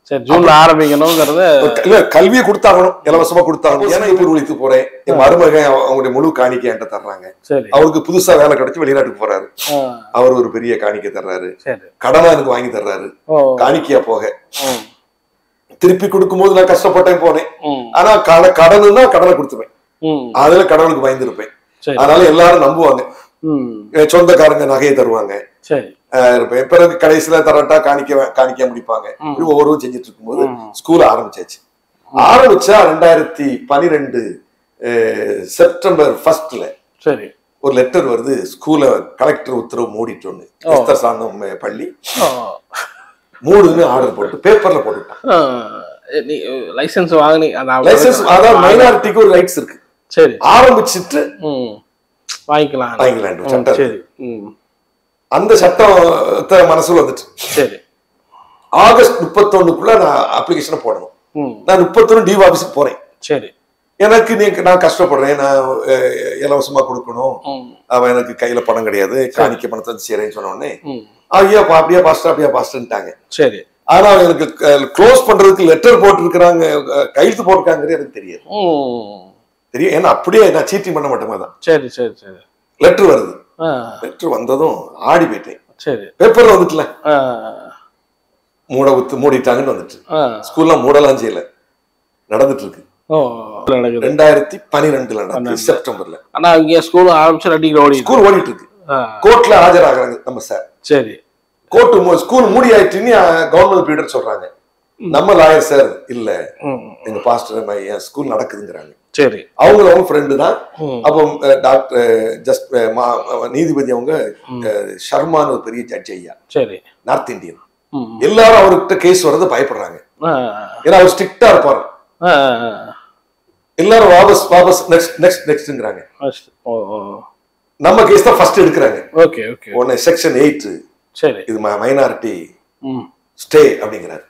S1: சரி, ஜூன்ல ஆரம்பிக்கணும்ங்கறத
S2: இல்ல, கல்வியை கொடுத்தாகணும், இலவசமா கொடுத்தாகணும். ஏன்னா இப்ப உழைத்து போறேன், என் மருமகன் அவங்களுடைய முழு காணிக்கை என்கிட்ட தர்றாங்க. அவருக்கு புதுசா வேலை கிடைச்சு வெளிநாட்டுக்கு போறாரு, அவர் ஒரு பெரிய காணிக்கை தர்றாரு, கடனா எனக்கு வாங்கி தர்றாரு, காணிக்கையா போக திருப்பி கொடுக்கும் போது நான் கஷ்டப்பட்டேன் போனேன். ஆனா கடனுன்னா கடனை கொடுத்துருவேன், அதுல கடவுளுக்கு பயந்துருப்பேன். அதனால எல்லாரும் நம்புவாங்க, சொந்தக்காரங்க நகையை தருவாங்க, இருப்பேன். பிறகு கடைசியில தரட்டா காணிக்க முடிப்பாங்க. ஒவ்வொருவரும் செஞ்சுட்டு இருக்கும்போது ஸ்கூல் ஆரம்பிச்சாச்சு. ஆரம்பிச்சா 2012 செப்டம்பர் 1 ஒரு லெட்டர் வருது, ஸ்கூல கலெக்டர் உத்தரவு மூடிட்டோன்னு, எஸ்தர் சாந்தம் பள்ளி மூடுன்னு ஆர்டர் போட்டு பேப்பர்ல போட்டுட்டான்.
S1: லைசன்ஸ் வாங்கி,
S2: அதாவது மைனாரிட்டிக்கு ஒரு ரைட்ஸ் இருக்கு,
S1: சரி
S2: ஆரம்பிச்சுட்டு
S1: வாங்கிக்கலாம்
S2: சட்டம். அந்த சட்டத்தை மனசுல வந்துட்டு சரி ஆகஸ்ட் 31க்குள்ள நான் அப்ளிகேஷனை போடணும். நான் 31 டிவ் ஆபீஸுக்கு போறேன். சரி, எனக்கு நான் கஷ்டப்படுறேன், நான் இலவசமா கொடுக்கணும், அவன் எனக்கு கையில பணம் கிடையாது, காணிக்க பணத்தை செய்யறேன்னு சொன்ன உடனே அப்படியே பாஸ்டாங்க. சரி, ஆனா எனக்கு க்ளோஸ் பண்றதுக்கு லெட்டர் போட்டிருக்கிறாங்க, கையெழுத்து போட்டிருக்காங்கிறது எனக்கு தெரியாது. தெரியும், ஏன்னா அப்படியே நான் சீட்டிங் பண்ண மாட்டேமா தான். சரி சரி சரி. லெட்டர் வருது, லெட்டர் வந்ததும் ஆடி போயிட்டேன். சரி, பேப்பர்ல வந்துட்டுல மூடிட்டாங்கன்னு வந்துட்டு, ஸ்கூல்ல மூடலாம் செய்யல, நடந்துட்டு இருக்கு. 2012 செப்டம்பர்ல. ஆனா
S1: இங்க ஸ்கூல் ஆரம்பிச்சு
S2: ஸ்கூல் ஓடிட்டு இருக்கு, கோர்ட்ல ஆஜராகிறாங்க நம்ம சார். சரி, கோர்ட்டு ஸ்கூல் மூடி ஆயிட்டுன்னு கவர்மெண்ட் பீரியட் சொல்றாங்க. நம்ம லாயர் சார் இல்ல, எங்க பாஸ்டர் என் ஸ்கூல் நடக்குதுங்கிறாங்க. சரி, அவங்க ஃப்ரெண்டு தான். அப்போ டாக்டர் ஜஸ்ட் நீதிபதி அவங்க ஷர்மான்னு ஒரு பெரிய ஜட்ஜ் ஐயா, சரி, நார்த் இந்தியன். எல்லாரும் அவர்கிட்ட கேஸ் வர்றது பயப்படுறாங்க, ஏன்னா அவர் ஸ்ட்ரிக்டா இருப்பாரு. எல்லாரும் வாபஸ் நெக்ஸ்ட்ங்கிறாங்க. நம்ம கேஸ் தான் ஃபர்ஸ்ட் எடுக்கிறாங்க. Okay okay. ஒன்னு செக்ஷன் 8, சரி, இது மைனாரிட்டி ஸ்டே அப்படிங்கிறாரு.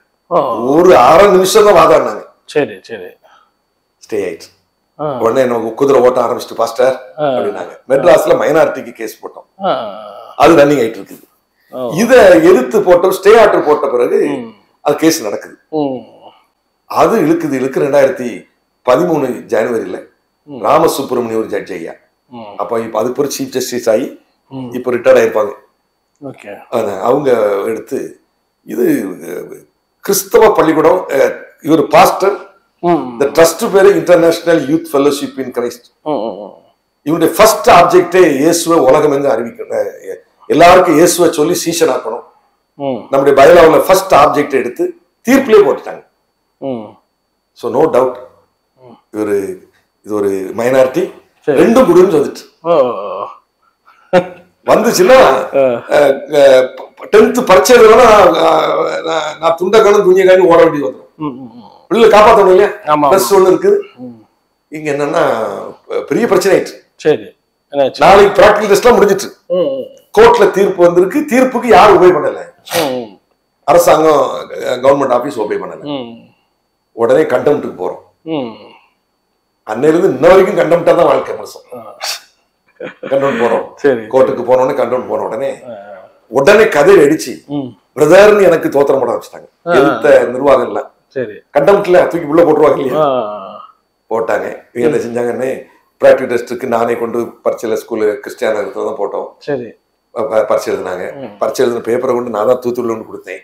S2: ஒரு அரை நிமிஷம் தான் வாதாடினாங்க. சரி சரி, ஸ்டே ஆயிடுச்சு. உடனே எனக்கு குதிரை ஓட்ட ஆரம்பிச்சுட்டு பாஸ்டர் அப்படின்னாங்க. மெட்ராஸ்ல மைனாரிட்டிக்கு கேஸ் போட்டோம், அது ரன்னிங் ஆயிட்டு இருக்குது. இத எதிர்த்து போட்டோம், ஸ்டே ஆர்டர் போட்ட பிறகு அது கேஸ் நடக்குது. அது இழுக்குது 2013 ஜனவரியில ராமசுப்ரமணியம் ஒரு ஜட்ஜ் ஐயா, அப்ப இப்ப அதுக்கு ஒரு சீஃப் ஜஸ்டிஸ் ஆகி இப்ப ரிட்டையர்ட் ஆயிருப்பாங்க. அவங்க எடுத்து இது கிறிஸ்தவ பள்ளிக்கூடம், இவர் பாஸ்டர், இந்த ட்ரஸ்ட் பேரு international youth fellowship in Christ. இவனுடைய ஃபர்ஸ்ட் ஆப்ஜெக்டே இயேசுவை உலகம் எங்க அறிவிக்கணும், எல்லாருக்கும் இயேசுவை சொல்லி சீஷன் ஆக்கணும். நம்முடைய பைபிள்ல ஃபர்ஸ்ட் ஆப்ஜெக்ட் எடுத்து தீர்ப்பிலே போட்டுட்டாங்க. சோ நோ டவுட் இது ஒரு மைனாரிட்டி, ரெண்டும் குடும்பம் வந்துட்டு வந்துச்சுன்னா 10th பரீட்சை எழுதுனா நான் துண்டக்கானும் துணியக்கானும் ஓட வேண்டியது வந்துடும். பிள்ளை காப்பாற்றணும் இல்லையா, பிளஸ் ஒண்ணு இருக்குது. இங்க என்னன்னா பெரிய பிரச்சனை ஆயிடுச்சு. சரி, நாளைக்கு பிராக்டிகல் டெஸ்ட்லாம் முடிஞ்சிட்டு கோர்ட்ல தீர்ப்பு வந்திருக்கு. தீர்ப்புக்கு யாரும் உபயோக பண்ணல, அரசாங்கம் கவர்மெண்ட் ஆபீஸ் உபயோக பண்ணல. உடனே கண்டெம்ட்டுக்கு போறோம். அன்னையிலிருந்து இன்ன வரைக்கும் கண்டெம்ட்டா தான் வாழ்க்கை மனுஷன். கண்டெம்ட் போறோம், கோர்ட்டுக்கு போனோடனே கண்டெம்ட் போன உடனே கதை அடிச்சு பிரதர்னு எனக்கு தோத்திரம் போட வச்சுட்டாங்க. எதிர்த்த நிர்வாகம் எல்லாம் கண்டெம்ட்ல தூக்கி உள்ள போட்டுருவாங்க இல்லையா, போட்டாங்க. என்ன செஞ்சாங்கன்னு பிராக்டிகல் டெஸ்ட்டுக்கு நானே கொண்டு பரீட்சையில ஸ்கூலு கிறிஸ்டியான தான் போட்டோம். பரீட்சை எழுதினாங்க. பரீட்சை எழுதின பேப்பரை கொண்டு நான் தான் தூத்துக்குள்ள ஒன்று கொடுத்தேன்,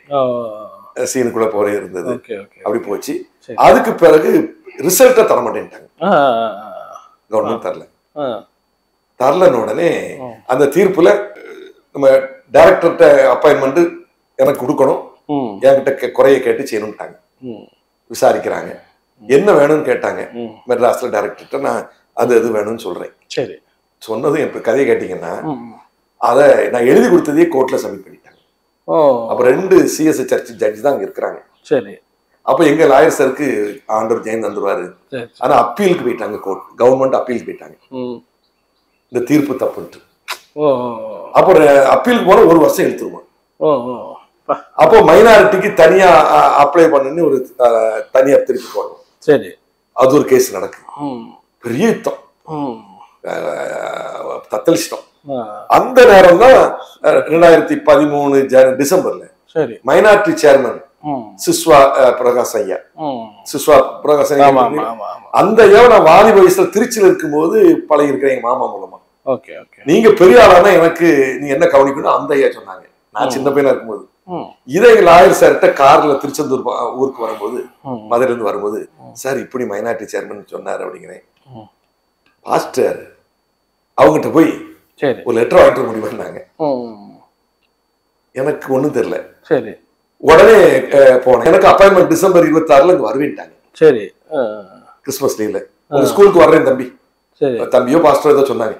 S2: சீனுக்குள்ள போற இருந்தது. அப்படி போச்சு. அதுக்கு பிறகு ரிசல்ட்டை தர மாட்டேன்ட்டாங்க, கவர்மெண்ட் தரலன்னு உடனே அந்த தீர்ப்புல நம்ம டைரக்டர்கிட்ட அப்பாயின்மெண்ட் எனக்கு கொடுக்கணும், என்கிட்ட குறைய கேட்டு செய்யணும்ட்டாங்க. விசாரிக்கிறாங்க, என்ன வேணும்னு கேட்டாங்க. மெட்ராஸ்ல டைரக்டர்கிட்ட நான் அது வேணும்னு சொல்றேன். சரி, சொன்னது என் கதையை கேட்டீங்கன்னா அதை நான் எழுதி கொடுத்ததே கோர்ட்ல சப்மிட் பண்ணிட்டாங்க.
S1: ஓ.
S2: அப்ப 2 சிஎஸ்ஐ சர்ச் ஜட்ஜ் தான் அங்க இருக்கிறாங்க.
S1: சரி.
S2: அப்ப எங்க லாயர் சருக்கு ஆண்டவர் ஜெயம் தந்துருவாரு. ஆனா அப்பீலுக்கு போயிட்டாங்க, கோர்ட் கவர்மெண்ட் அப்பீலுக்கு போயிட்டாங்க, இந்த தீர்ப்பு தப்புன்ட்டு. அப்போ அப்பீலுக்கு போன 1 வருஷம் இழுத்துருமா. அப்போ மைனாரிட்டிக்கு தனியா அப்ளை பண்ணுன்னு ஒரு தனியா திருப்பி போகணும். சரி, அது ஒரு கேஸ் நடக்கு, பெரிய யுத்தம், தத்தளிச்சிட்டோம். அந்த நேரம் தான் 2013 டிசம்பர்ல மைனாரிட்டி சேர்மன் சிஸ்வா பிரகாஷ் ஐயா, சிஸ்வா பிரகாஷ் ஐயா, அந்த ஐயா நான் வாலி வயசுல திருச்சியில இருக்கும்போது பழகி இருக்கிறேன் எங்க மாமா மூலமா. நீங்க பெரிய ஆளானா எனக்கு நீ என்ன கவனிக்கணும் அந்த ஐயா சொன்னாங்க. நான் சின்ன பையனா இருக்கும்போது இதை லாயர் சார்கிட்ட கார்ல திருச்செந்தூர் ஊருக்கு வரும்போது, மதுரையில இருந்து வரும்போது, சார் இப்படி மைனாரிட்டி சேர்மன் சொன்னாரு அப்படிங்கிறேன். பாஸ்டர் அவங்ககிட்ட போய் ஒரு லெட்டர் வாங்கிட்டு முடிவாங்க. எனக்கு ஒண்ணும் தெரியல. சரி, உடனே போனேன். எனக்கு அப்பாயின்மெண்ட் டிசம்பர் 26 இங்க வருவேன்ட்டாங்க. சரி, கிறிஸ்துமஸ் லீவ்ல உங்க ஸ்கூலுக்கு வர்றேன் தம்பி, தம்பியோ பாஸ்டர் ஏதோ சொன்னாங்க,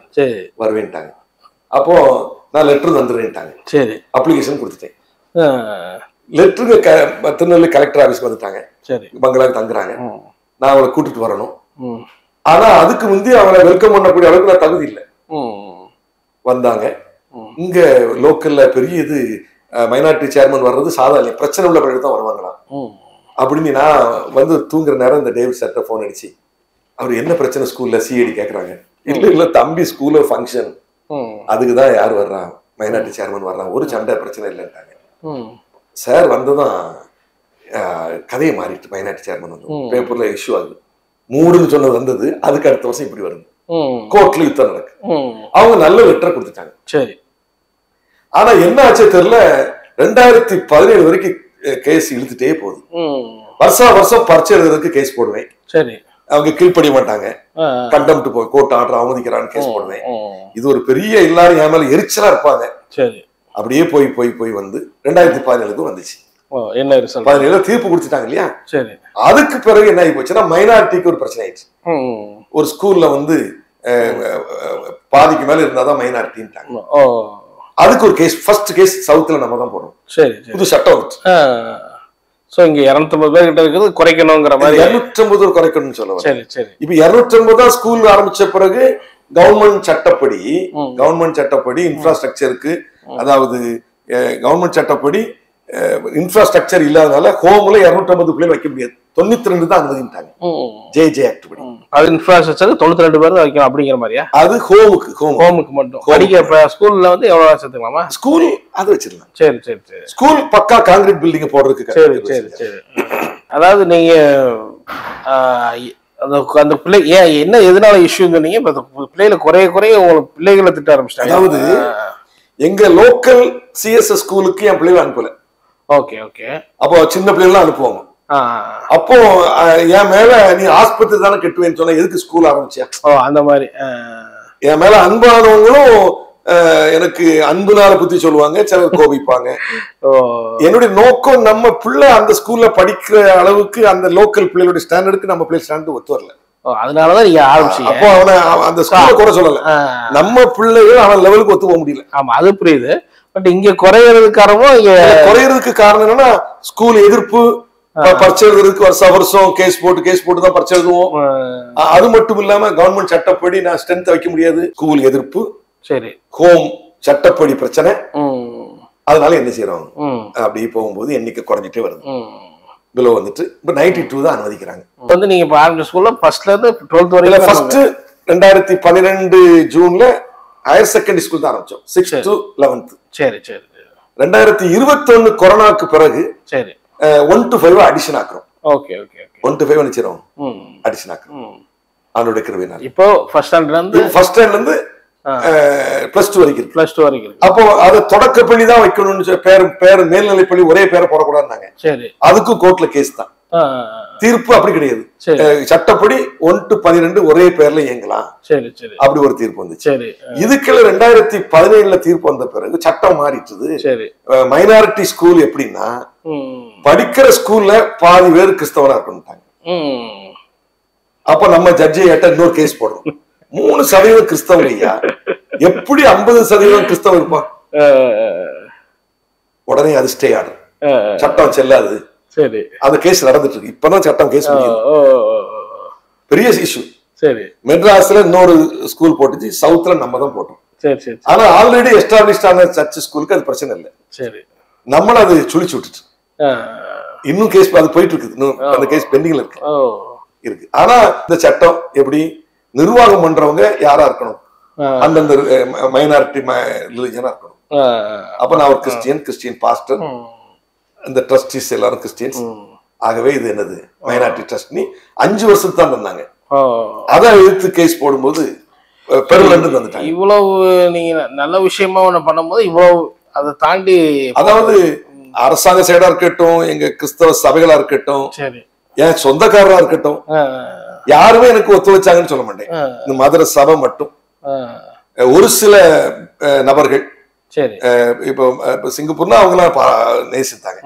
S2: வருவேன்ட்டாங்க. அப்போ நான் லெட்டர் தந்துடுறேன்ட்டாங்க. சரி, அப்ளிகேஷன் கொடுத்துட்டேன். லெட்டருக்கு திருநெல்வேலி கலெக்டர் ஆபீஸ்க்கு வந்துட்டாங்க. சரி, பங்களாக்கு தங்குறாங்க. நான் அவளை கூட்டிட்டு வரணும். ஆனா அதுக்கு முந்தைய அவளை வெல்கம் பண்ணக்கூடிய அளவுக்கு நான் தகுதி இல்லை. வந்தாங்க. இங்க லோக்கல்ல பெரிய இது மைனாரிட்டி சேர்மன் வர்றது சாதாரண பிரச்சனை உள்ள பிறகு தான் வருவாங்களாம் அப்படின்னு நான் வந்து தூங்குற நேரம் இந்த டேவிட் சார்ட்ட போன் அடிச்சு, அவர் என்ன பிரச்சனை ஸ்கூல்ல சிஐடி கேக்குறாங்க. இல்ல தம்பி ஸ்கூல்ல ஃபங்க்ஷன், அதுக்குதான் யார் வர்றா, மைனாரிட்டி சேர்மன் வர்றான், ஒரு சண்டை பிரச்சனை இல்லைன்ட்டாங்க. சார் வந்ததும் கதையை மாறிட்டு மைனாரிட்டி சேர்மன் வந்து பேப்பர்ல இஷ்யூ ஆகுது. மூடுன்னு சொன்னது வந்தது, அதுக்கு அடுத்த வருஷம் இப்படி வருது, கோர்ட்ல யுத்தம் நடக்கு. அவங்க நல்ல லெட்டர் கொடுத்துட்டாங்க. சரி, ஆனா என்ன ஆச்சே தெரியல, 2017 வரைக்கும் கேஸ் இழுத்துட்டே போகுது. வருஷம் பரிச்சை எழுதுறதுக்கு கேஸ் போடுவேன். சரி, அவங்க கீழ்ப்படிய மாட்டாங்க, கண்டெம்ட் போய் கோர்ட் ஆர்டர் அவமதிக்கிறான்னு கேஸ் போடுவேன். இது ஒரு பெரிய எல்லாரும் என் மேல எரிச்சலா இருப்பாங்க. சரி, அப்படியே போய் போய் போய் வந்து 2017 வந்துச்சு. என்ன 17 தீர்ப்பு கொடுத்துட்டாங்க இல்லையா. சரி, அதுக்கு பிறகு என்ன ஆகி போச்சுன்னா மைனாரிட்டிக்கு ஒரு பிரச்சனை ஆயிடுச்சு. ஒரு ஸ்கூல்ல வந்து பாதிக்கு மேல இருந்தாதான் மைனாரிட்டின்ட்டாங்க. அதுக்கு ஒரு கேஸ், ஃபர்ஸ்ட் கேஸ் சவுத்ல நம்ம தான் போறோம். சரி, புது சட்டம் வந்துச்சு. சோ இங்க 250 பேர் கிட்ட இருக்குது, குறைக்கணுங்கிற மாதிரி 250 குறைக்கணும்னு சொல்லுவாங்க. சரி சரி, இப்ப 250 ஸ்கூல் ஆரம்பிச்ச பிறகு கவர்மெண்ட் சட்டப்படி இன்ஃப்ராஸ்ட்ரக்சருக்கு, அதாவது கவர்மெண்ட் சட்டப்படி இன்ஃப்ராஸ்ட்ரக்சர் இல்லாதனால ஹோம்ல 250 பிள்ளைகள் வைக்க முடியாது. 92 தான் அனுமதிட்டாங்க ஜே ஆக்ட் படி. அது இன்ஃப்ராஸ்ட்ரக்சர் 92 பேர் தான் வைக்கணும் அப்படிங்கிற மாதிரியா? அது ஹோமுக்கு மட்டும். படிக்க ஸ்கூல்ல வந்து எவ்வளவு சேர்த்துக்கலாமா? ஸ்கூல் அது வச்சிடலாம். சரி சரி சரி, ஸ்கூல் பக்கா கான்கிரீட் பில்டிங் போடுறதுக்கு. சரி சரி சரி. அதாவது நீங்க அந்த பிள்ளை ஏன் என்ன எதனால இஷ்யூ சொன்னீங்க? பிள்ளைகளை குறைய உங்களுக்கு பிள்ளைகளை திட்ட ஆரம்பிச்சிட்டாங்க. அதாவது எங்க லோக்கல் சிஎஸ்எஸ் ஸ்கூலுக்கு என் பிள்ளைகளை அனுப்பல. Okay okay. அப்போ சின்ன பிள்ளைகள் அனுப்புவாங்க. அப்போ என் மேல நீ ஆஸ்பத்திரி தானே கட்டுவேன்னு சொன்ன, எதுக்கு ஸ்கூல் ஆரம்பிச்சியா? அந்த மாதிரி என் மேல அன்பானவங்களும் எனக்கு அன்புனால புத்தி சொல்லுவாங்க, சிலர் கோபிப்பாங்க. என்னுடைய நோக்கம் நம்ம பிள்ளை அந்த ஸ்கூல்ல படிக்கிற அளவுக்கு அந்த லோக்கல் பிள்ளைகளுடைய ஸ்டாண்டர்டுக்கு நம்ம பிள்ளை ஸ்டாண்டர்டு ஒத்து வரல. அதனாலதான் நீங்க ஆரம்பிச்சீங்க. அப்போ அவனை அந்த ஸ்கூல்ல கூட சொல்லல, நம்ம பிள்ளைகள் அவன் லெவலுக்கு ஒத்து போக முடியல. ஆமா, அது புரியுது. பட் இங்க குறையறதுக்கு காரணம் என்னன்னா ஸ்கூல் எதிர்ப்பு, பரிச்சை எழுதுறதுக்கு வருஷம் கேஸ் போட்டு தான் பரிச்சை எழுதுவோம். அது மட்டும் இல்லாம கவர்மெண்ட் சட்டப்படி நான் ஸ்ட்ரென்த் வைக்க முடியாது. ஸ்கூல் எதிர்ப்பு, சரி, ஹோம் சட்டப்படி பிரச்சனை. அதனால என்ன செய்யறோம், அப்படி போகும்போது எண்ணிக்கை குறைஞ்சிட்டே வருது. பிலோ வந்துட்டு இப்ப 92 தான் அனுமதிக்கிறாங்க. வந்து நீங்க ஆரம்பிச்ச ஸ்கூல்ல ஃபர்ஸ்ட்ல இருந்து 12th வரைக்கும் ஃபர்ஸ்ட் 2012 ஜூன்ல ஹையர் செகண்டரி ஸ்கூல் தான் ஆரம்பிச்சோம், 6th to 11th. சரி சரி. 2021 கொரோனாக்கு பிறகு சரி 1 to 5 அடிஷன் ஆக்குறோம். Okay okay. 1 to 5 நிச்சயம் அடிஷன் ஆக்குறோம் ஆண்டோட கிருபையினால. இப்போ ஃபர்ஸ்ட் ஸ்டாண்டர்ட்ல இருந்து +2 வரைக்கும். அப்போ அது தொடக்க பள்ளி தான் வைக்கணும்னு பேர் மேல்நிலை பள்ளி ஒரே பேரை போடக்கூடாதுனாங்க. சரி, அதுக்கும் கோர்ட்ல கேஸ் தான். தீர்ப்பு அப்படி கிடையாது, சட்டப்படி 1 to 12 ஒரே பேர்ல இயங்கலாம். சரி சரி, அப்படி ஒரு தீர்ப்பு வந்துச்சு. சரி, இதுக்குள்ள 2017 தீர்ப்பு வந்த பிறகு சட்டம் மாறிட்டுது. சரி, மைனாரிட்டி ஸ்கூல் எப்படின்னா படிக்கிற ஸ்கூல்ல பாதி பேர் கிறிஸ்தவனா இருக்கணும்ட்டாங்க. அப்ப நம்ம ஜட்ஜை இன்னொரு கேஸ் போடுறோம், 3% கிறிஸ்தவங்க ஐயா, எப்படி 50% கிறிஸ்தவம் இருப்பான்? உடனே அது ஸ்டே ஆர்டர், சட்டம் செல்லாது.
S1: சரி,
S2: அந்த கேஸ் நடந்துட்டு இருக்கு. இப்பதான் சட்டம் கேஸ் பெரிய இஷ்யூ.
S1: சரி,
S2: மெட்ராஸ்ல இன்னொரு ஸ்கூல் போட்டுச்சு, சவுத்ல நம்ம தான் போட்டோம்.
S1: சரி சரி.
S2: ஆனா ஆல்ரெடி எஸ்டாப்ளிஷ்ட் ஆன சர்ச் ஸ்கூலுக்கு அது பிரச்சனை இல்லை.
S1: சரி,
S2: நம்மள அது சுழிச்சு விட்டுச்சு. இன்னும் கேஸ் அது போயிட்டு இருக்கு, இன்னும் அந்த கேஸ் பெண்டிங்ல இருக்கு இருக்கு. ஆனா இந்த சட்டம் எப்படி நிர்வாகம் பண்றவங்க யாரா இருக்கணும், அந்தந்த மைனாரிட்டி ரிலிஜனா இருக்கணும். அப்ப நான் ஒரு கிறிஸ்டியன் பாஸ்டர், இந்த ட்ரஸ்டிஸ் எல்லாரும் கிறிஸ்டியன்ஸ். ஆகவே இது என்னது மைனாரிட்டி ட்ரஸ்ட் 5 வருஷத்துக்கு தான் தந்தாங்க. அதான் எதிர்த்து கேஸ் போடும்போது பெருலண்டு வந்துட்டாங்க.
S1: இவ்வளவு நீங்க நல்ல விஷயமா ஒண்ணு பண்ணும்போது இவ்வளவு அதை தாண்டி, அதாவது
S2: அரசாங்க சைடா இருக்கட்டும், எங்க கிறிஸ்தவ சபைகளா இருக்கட்டும், என் சொந்தக்காரரா இருக்கட்டும், யாருமே எனக்கு ஒத்துழைச்சாங்கன்னு சொல்ல மாட்டேன். இந்த மதுரை சபை மட்டும் ஒரு சில நபர்கள், இப்போ சிங்கப்பூர்னா அவங்களாம் நேசித்தாங்க.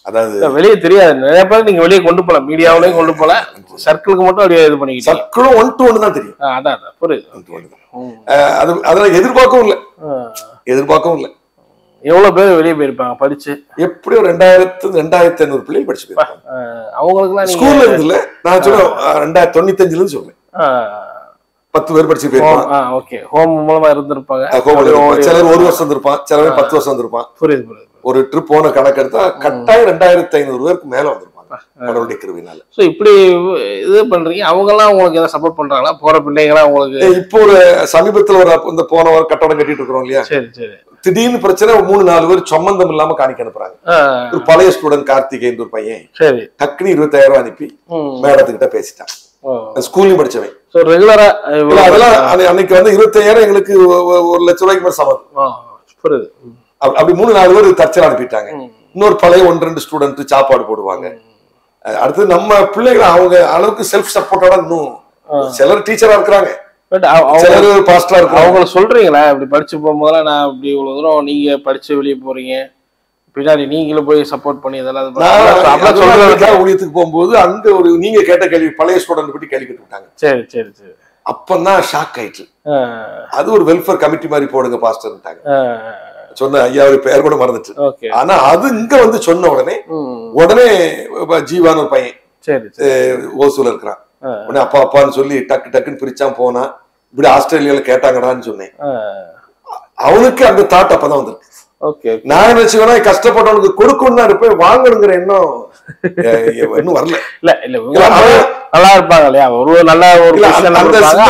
S2: அதாவது வெளியே தெரியாது, நிறைய பேர் நீங்க வெளியே கொண்டு போல, மீடியாவிலையும் கொண்டு போல, சர்க்கிளுக்கு மட்டும் அப்படியே இது பண்ணிக்கிட்டு, சர்க்கிளும் 1 to 1 தான் தெரியும். அதான் புரியுது. அது அதெல்லாம் எதிர்பார்க்கவும் இல்லை. எவ்வளவு பேர் வெளியே போயிருப்பாங்க படிச்சு? எப்படியும் 2500 பிள்ளைகள் படிச்சு போயிருப்பாங்க. அவங்களுக்கு ஸ்கூல்ல இருந்து இல்ல, நான் சொல்றேன் 2095 இருந்து சொல்றேன். 10 பேர் படிச்சு போயிருப்பாங்க. ஓகே, ஹோம் மூலமா இருந்திருப்பாங்க. சிலர் 1 வருஷம் இருந்திருப்பான், சிலர் 10 வருஷம் இருந்திருப்பான். புரியுது. ஒரு ட்ரிப் போன கணக்கு எடுத்தா கட்டாயம் 2500 பேருக்கு மேல வந்திருப்பாங்க கடவுளுடைய கிருபையினால. சோ இப்படி இது பண்றீங்க. அவங்க எல்லாம் உங்களுக்கு ஏதாவது சப்போர்ட் பண்றாங்களா? போற பிள்ளைங்களா உங்களுக்கு? இப்போ ஒரு சமீபத்துல ஒரு இந்த போன ஒரு கட்டடம் கட்டிட்டு இருக்கிறோம் இல்லையா? சரி. திடீர்னு பிரச்சனை, 3-4 பேர் சம்பந்தம் இல்லாம காணிக்க அனுப்புறாங்க. ஒரு பழைய ஸ்டூடெண்ட் கார்த்திகேயன் ஒரு பையன், சரி, டக்குனு 20000 ரூபாய் அனுப்பி மேடத்துக்கிட்ட பேசிட்டான். ஸ்கூல்லையும் படிச்சவன். ரெகுலரா அதெல்லாம் அன்னைக்கு வந்து 25000 எங்களுக்கு 1 லட்சம் ரூபாய்க்கு மேல சம்பந்தம். அப்படி 3-4 பேர் தற்செயலா அனுப்பிட்டாங்க. இன்னொரு பழைய 1-2 ஸ்டூடெண்ட் சாப்பாடு போடுவாங்க. அடுத்து நம்ம பிள்ளைகளை அவங்க அளவுக்கு செல்ஃப் சப்போர்ட்டோட இன்னும் சிலர் டீச்சரா இருக்கிறாங்க, சிலர் பாஸ்டரா இருக்காங்க. அவங்கள சொல்றீங்களா இப்படி படிச்சு போகும்போதெல்லாம் நான் இப்படி இவ்வளவு தூரம் நீங்க படிச்சு வெளியே போறீங்க, பின்னாடி நீங்களும் போய் சப்போர்ட் பண்ணி இதெல்லாம் ஊழியத்துக்கு போகும்போது அங்க ஒரு நீங்க கேட்ட கேள்வி பழைய ஸ்டூடெண்ட் பத்தி கேள்வி கேட்டுட்டாங்க. சரி. அப்பதான் ஷாக் ஆயிடுச்சு. அது ஒரு வெல்ஃபேர் கமிட்டி மாதிரி போடுங்க பாஸ்டர்ட்டாங்க. சொன்ன ஐயாவுடைய பெயர் கூட மறந்துச்சு. ஆனா அது இங்க வந்து சொன்ன உடனே ஜீவான ஒரு பையன் ஓசூல இருக்கிறான். உடனே அப்பா அப்பான்னு சொல்லி டக்குன்னு பிரிச்சான் போனா. இப்படி ஆஸ்திரேலியால கேட்டாங்கடான்னு சொன்னேன். அவனுக்கு அந்த தாட் அப்பதான் வந்துருக்கு. நான் என்ன வச்சுக்கோனா கஷ்டப்பட்டவனுக்கு கொடுக்கணும் இருப்பேன், வாங்கணுங்கிற எண்ணம் இன்னும் வரல. நல்லா இருப்பாங்க இல்லையா, ஒரு நல்ல ஒரு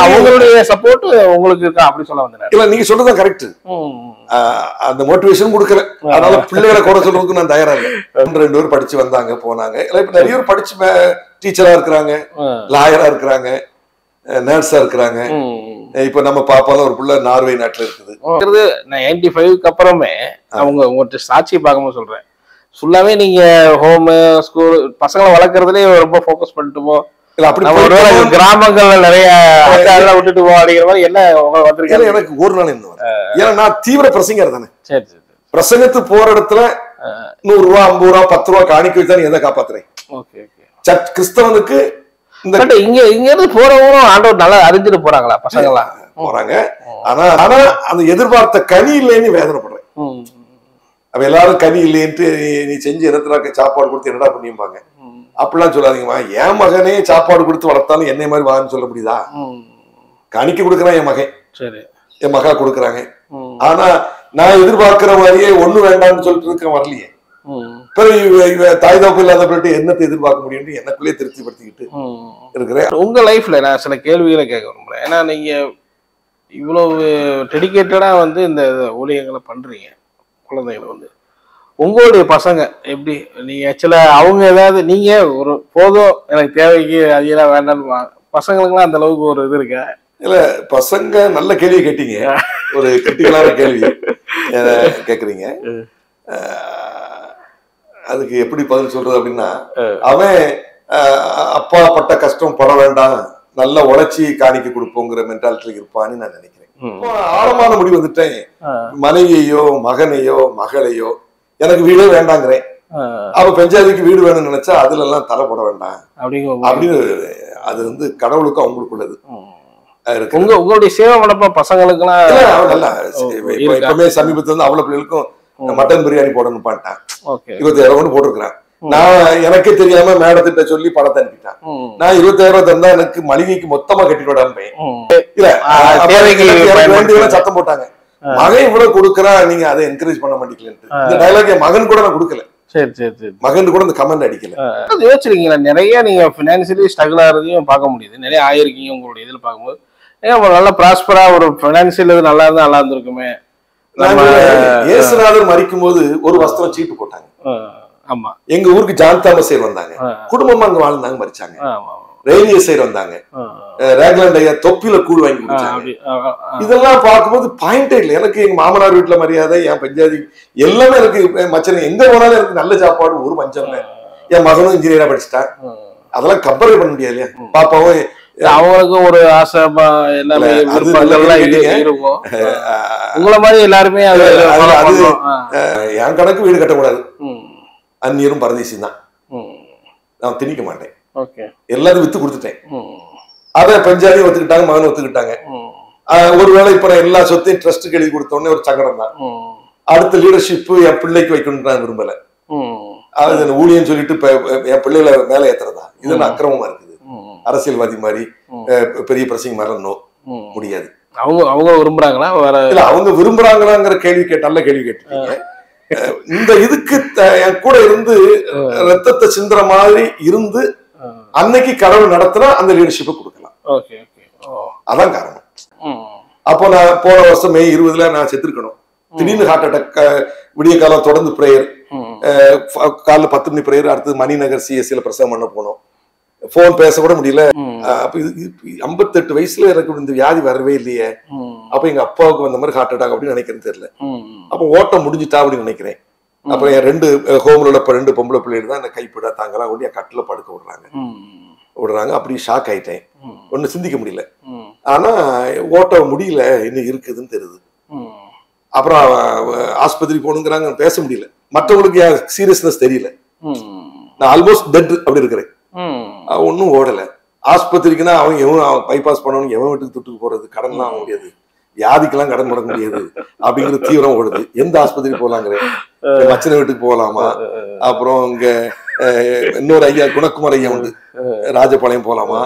S2: அவங்களுடைய சப்போர்ட் உங்களுக்கு இருக்கா அப்படி சொல்ல வந்தேன். இல்ல நீங்க சொல்றதுதான் கரெக்ட். அந்த மோட்டிவேஷன் கொடுக்கல, அதனால பிள்ளைகளை கூட சொல்றதுக்கு நான் தயாரா இல்லை. 2 பேர் படிச்சு வந்தாங்க போனாங்க. இப்ப நிறைய பேர் படிச்சு டீச்சரா இருக்கிறாங்க, லாயரா இருக்கிறாங்க, நர்ஸா இருக்கிறாங்க. இப்ப நம்ம பாப்பால ஒரு புள்ள நார்வே நாட்டுல இருக்குது. 95க்கு அப்புறமே அவங்க உங்கள்கிட்ட சாட்சி பார்க்கும்போது சொல்றேன், ஃபுல்லாவே நீங்க ஹோம் ஸ்கூல் பசங்களை வளர்க்கறதுலயே ரொம்ப ஃபோக்கஸ் பண்ணிட்டுமோ, கிராமங்கள்ல நிறைய விட்டுட்டு போ அப்படிங்கிற மாதிரி என்ன வந்திருக்காங்க? எனக்கு ஒரு நாள் என்ன, ஏன்னா நான் தீவிர பிரசங்கர் தானே. சரி. பிரசங்கத்து போற இடத்துல 100 ரூபா 50 ரூபா 10 ரூபா காணிக்க வச்சு தான் எதை காப்பாத்துறேன். கிறிஸ்தவனுக்கு இங்க இருந்து போறவங்களும் ஆண்டவர் நல்லா அறிஞ்சிட்டு போறாங்களா? பசங்க எல்லாம் போறாங்க. ஆனா அந்த எதிர்பார்த்த கனி இல்லைன்னு வேதனைப்படுறேன். அப்ப எல்லாரும் கனி இல்லைன்ட்டு நீ செஞ்சு இடத்துல சாப்பாடு கொடுத்து என்னடா பண்ணிப்பாங்க. அப்படிலாம் சொல்லாதீங்கம்மா. என் மகனே சாப்பாடு கொடுத்து வளர்த்தாலும் என்னை மாதிரி வான்னு சொல்ல முடியுதா? காணிக்க கொடுக்குறான் என் மகன், என் மகா கொடுக்குறாங்க. ஆனா நான் எதிர்பார்க்கிற மாதிரியே ஒண்ணு வேண்டாம்னு சொல்லிட்டு இருக்க வரலையே. தாய் தோப்பு இல்லாத போயிட்டு என்னத்தை எதிர்பார்க்க முடியும் எனக்குள்ளே திருப்திப்படுத்திக்கிட்டு இருக்கிறேன். உங்க லைஃப்ல நான் சில கேள்விகளை கேட்க விரும்புறேன். ஏன்னா நீங்க இவ்வளவு டெடிகேட்டடா வந்து இந்த ஊழியங்களை பண்றீங்க. குழந்தைகளை வந்து உங்களுடைய பசங்க எப்படி, நீங்க ஆக்சுவலா அவங்க ஏதாவது நீங்க ஒரு போதும் எனக்கு தேவைக்கு அதெல்லாம் வேண்டாம்னு பசங்களுக்குலாம் அந்த அளவுக்கு ஒரு இது இருக்கா? இல்ல பசங்க நல்ல கேள்வி கேட்டீங்க, ஒரு கிரிட்டிக்கலான கேள்வி கேக்குறீங்க. அதுக்கு எப்படி பதில் சொல்றது அப்படின்னா, அவன் அப்பா பட்ட கஷ்டம் பட வேண்டாம், நல்லா உழைச்சி காணிக்க கொடுப்போங்கிற மென்டாலிட்டி இருப்பான்னு நான் நினைக்கிறேன். ஆழமான முடிவு வந்துட்டேன். மனைவியோ மகனையோ மகளையோ எனக்கு வீடே வேண்டாங்கிறேன். அவ பெஞ்சாதிக்கு வீடு வேணும்னு நினைச்சா அதுல எல்லாம் தலைப்பட வேண்டாம் அப்படின்னு. அது வந்து கடவுளுக்கும் அவங்களுக்கு உள்ளது. இருக்கு.
S1: உங்களுடைய சேவை மனப்பா பசங்களுக்குலாம்
S2: நல்லா இப்பவுமே சமீபத்துல இருந்து அவ்வளவு பிள்ளைகளுக்கும் மட்டன் பிரியாணி போடணும் பாட்டான். 20,000 போட்டிருக்கிறேன். நான் எனக்கே தெரியாம மேடத்திட்ட சொல்லி பணத்தை அனுப்பிட்டான். நான் 20,000 தந்தா எனக்கு மளிகைக்கு மொத்தமா கட்டிட்டு விடாம இல்ல சத்தம் போட்டாங்க. மகன் இவ்வளவு கொடுக்கறா, நீங்க அதை என்கரேஜ் பண்ண மாட்டீங்களேன். இந்த டைலாக் என் மகன் கூட நான் கொடுக்கல. சரி சரி சரி. மகன் கூட இந்த கமெண்ட் அடிக்கல.
S1: யோசிச்சிருக்கீங்களா? நிறைய நீங்க பினான்சியலி ஸ்ட்ரகிள் ஆகிறதையும் பார்க்க முடியுது. நிறைய ஆயிருக்கீங்க உங்களுடைய இதுல பார்க்கும்போது. ஏன் நல்லா ப்ராஸ்பரா ஒரு பினான்சியல் இது நல்லா இருந்தா நல்லா இருந்திருக்குமே.
S2: இயேசுநாதர் மரிக்கும் போது ஒரு வஸ்திரம் சீட்டு போட்டாங்க.
S1: ஆமா.
S2: எங்க ஊருக்கு ஜான் தாமஸர் வந்தாங்க, குடும்பமா அங்க வாழ்ந்தாங்க, மரிச்சாங்க. ரயில்வேசர் வந்தாங்க, ரேக்லாண்ட் ஐயா தொப்பில கூழ் வாங்கி குடிச்சாங்க. இதெல்லாம் பார்க்கும்போது பாயிண்டே இல்லை. எனக்கு எங்க மாமனார் வீட்டுல மரியாதை, என் பஞ்சாதி எல்லாமே எனக்கு மச்சனை எங்க போனாலும் எனக்கு நல்ல சாப்பாடு, ஒரு மஞ்சள். என் மகனும் இன்ஜினியரா படிச்சுட்டான். அதெல்லாம் கம்பேர் பண்ண முடியாது இல்லையா? பாப்பாவும்
S1: அவங்களுக்கும் ஒரு ஆசை எல்லாமே இருக்கும். உங்களை மாதிரி எல்லாருமே
S2: என் கணக்கு வீடு கட்டக்கூடாது, அந்நியரும் பரதேசியும் தான், நான் திணிக்க மாட்டேன். எல்லாரும் வித்து கொடுத்துட்டேன். அத பஞ்சாதியும் ஒத்துக்கிட்டாங்க, மகன் ஒத்துக்கிட்டாங்க. ஒருவேளை இப்ப எல்லா சொத்தையும் ட்ரஸ்ட் எழுதி கொடுத்தோடனே ஒரு சங்கடம் தான். அடுத்த லீடர்ஷிப் என் பிள்ளைக்கு வைக்கணும்னு நான் விரும்பல. அது ஊழியன்னு சொல்லிட்டு என் பிள்ளைகளை மேல ஏத்துறதா? இது அக்கிரமமா இருக்குது. அரசியல்வாதி மாதிரி பெரிய பிரசங்க மாதிரி முடியாது.
S1: அவங்க விரும்புறாங்களா?
S2: இல்ல அவங்க விரும்புறாங்களாங்கிற கேள்வி நல்ல கேள்வி கேட்டீங்க. இந்த இதுக்கு என் கூட இருந்து ரத்தத்தை சிந்துற மாதிரி இருந்து அன்னைக்கு கடவுள் நடத்தினா அந்த லீடர்ஷிப்பை கொடுக்கலாம். அதான் காரணம். அப்போ நான் போன வருஷம் மே 20 நான் செத்துருக்கணும். திடீர்னு ஹார்ட் அட்டாக். விடிய காலம் தொடர்ந்து பிரேயர், காலைல 10 மணி பிரேயர், அடுத்து மணிநகர் சிஎஸ்சியில பிரசவம் பண்ண போனோம். போன் பேச கூட முடியல. அப்ப 58 வயசுல எனக்கு இந்த வியாதி வரவே இல்லையே. அப்ப எங்க அப்பாவுக்கு வந்த மாதிரி ஹார்ட் அட்டாக் அப்படின்னு நினைக்கிறேன்னு தெரியல. அப்ப ஓட்டம் முடிஞ்சுட்டா அப்படின்னு நினைக்கிறேன். அப்புறம் என் 2 ஹோம்ல உள்ள 2 பொம்பளை பிள்ளைகள் தான் என்ன கைப்பிட தாங்கலாம் கொண்டு என் கட்டில படுக்க விடுறாங்க. அப்படி ஷாக் ஆயிட்டேன். ஒண்ணு சிந்திக்க முடியல. ஆனா ஓட்டம் முடியல, இன்னும் இருக்குதுன்னு தெரியுது. அப்புறம் ஆஸ்பத்திரி போகணுங்கிறாங்க, பேச முடியல. மற்றவங்களுக்கு சீரியஸ்னஸ் தெரியல. நான் ஆல்மோஸ்ட் டெட் அப்படி இருக்கிறேன். ஒன்னும் ஓடல. ஆஸ்பத்திரிக்குன்னா அவங்க பைபாஸ் பண்ணணும், எவன் வீட்டுக்கு துட்டுக்கு போறது, கடன் தான் முடியாது, வியாதிக்கெல்லாம் கடன் போட முடியாது அப்படிங்கிறது தீவிரம் ஓடுது. எந்த ஆஸ்பத்திரி போலாங்கிறேன். மச்சனை வீட்டுக்கு போகலாமா? அப்புறம் இங்க இன்னொரு ஐயா குணக்குமார் ஐயா உண்டு, ராஜபாளையம் போலாமா?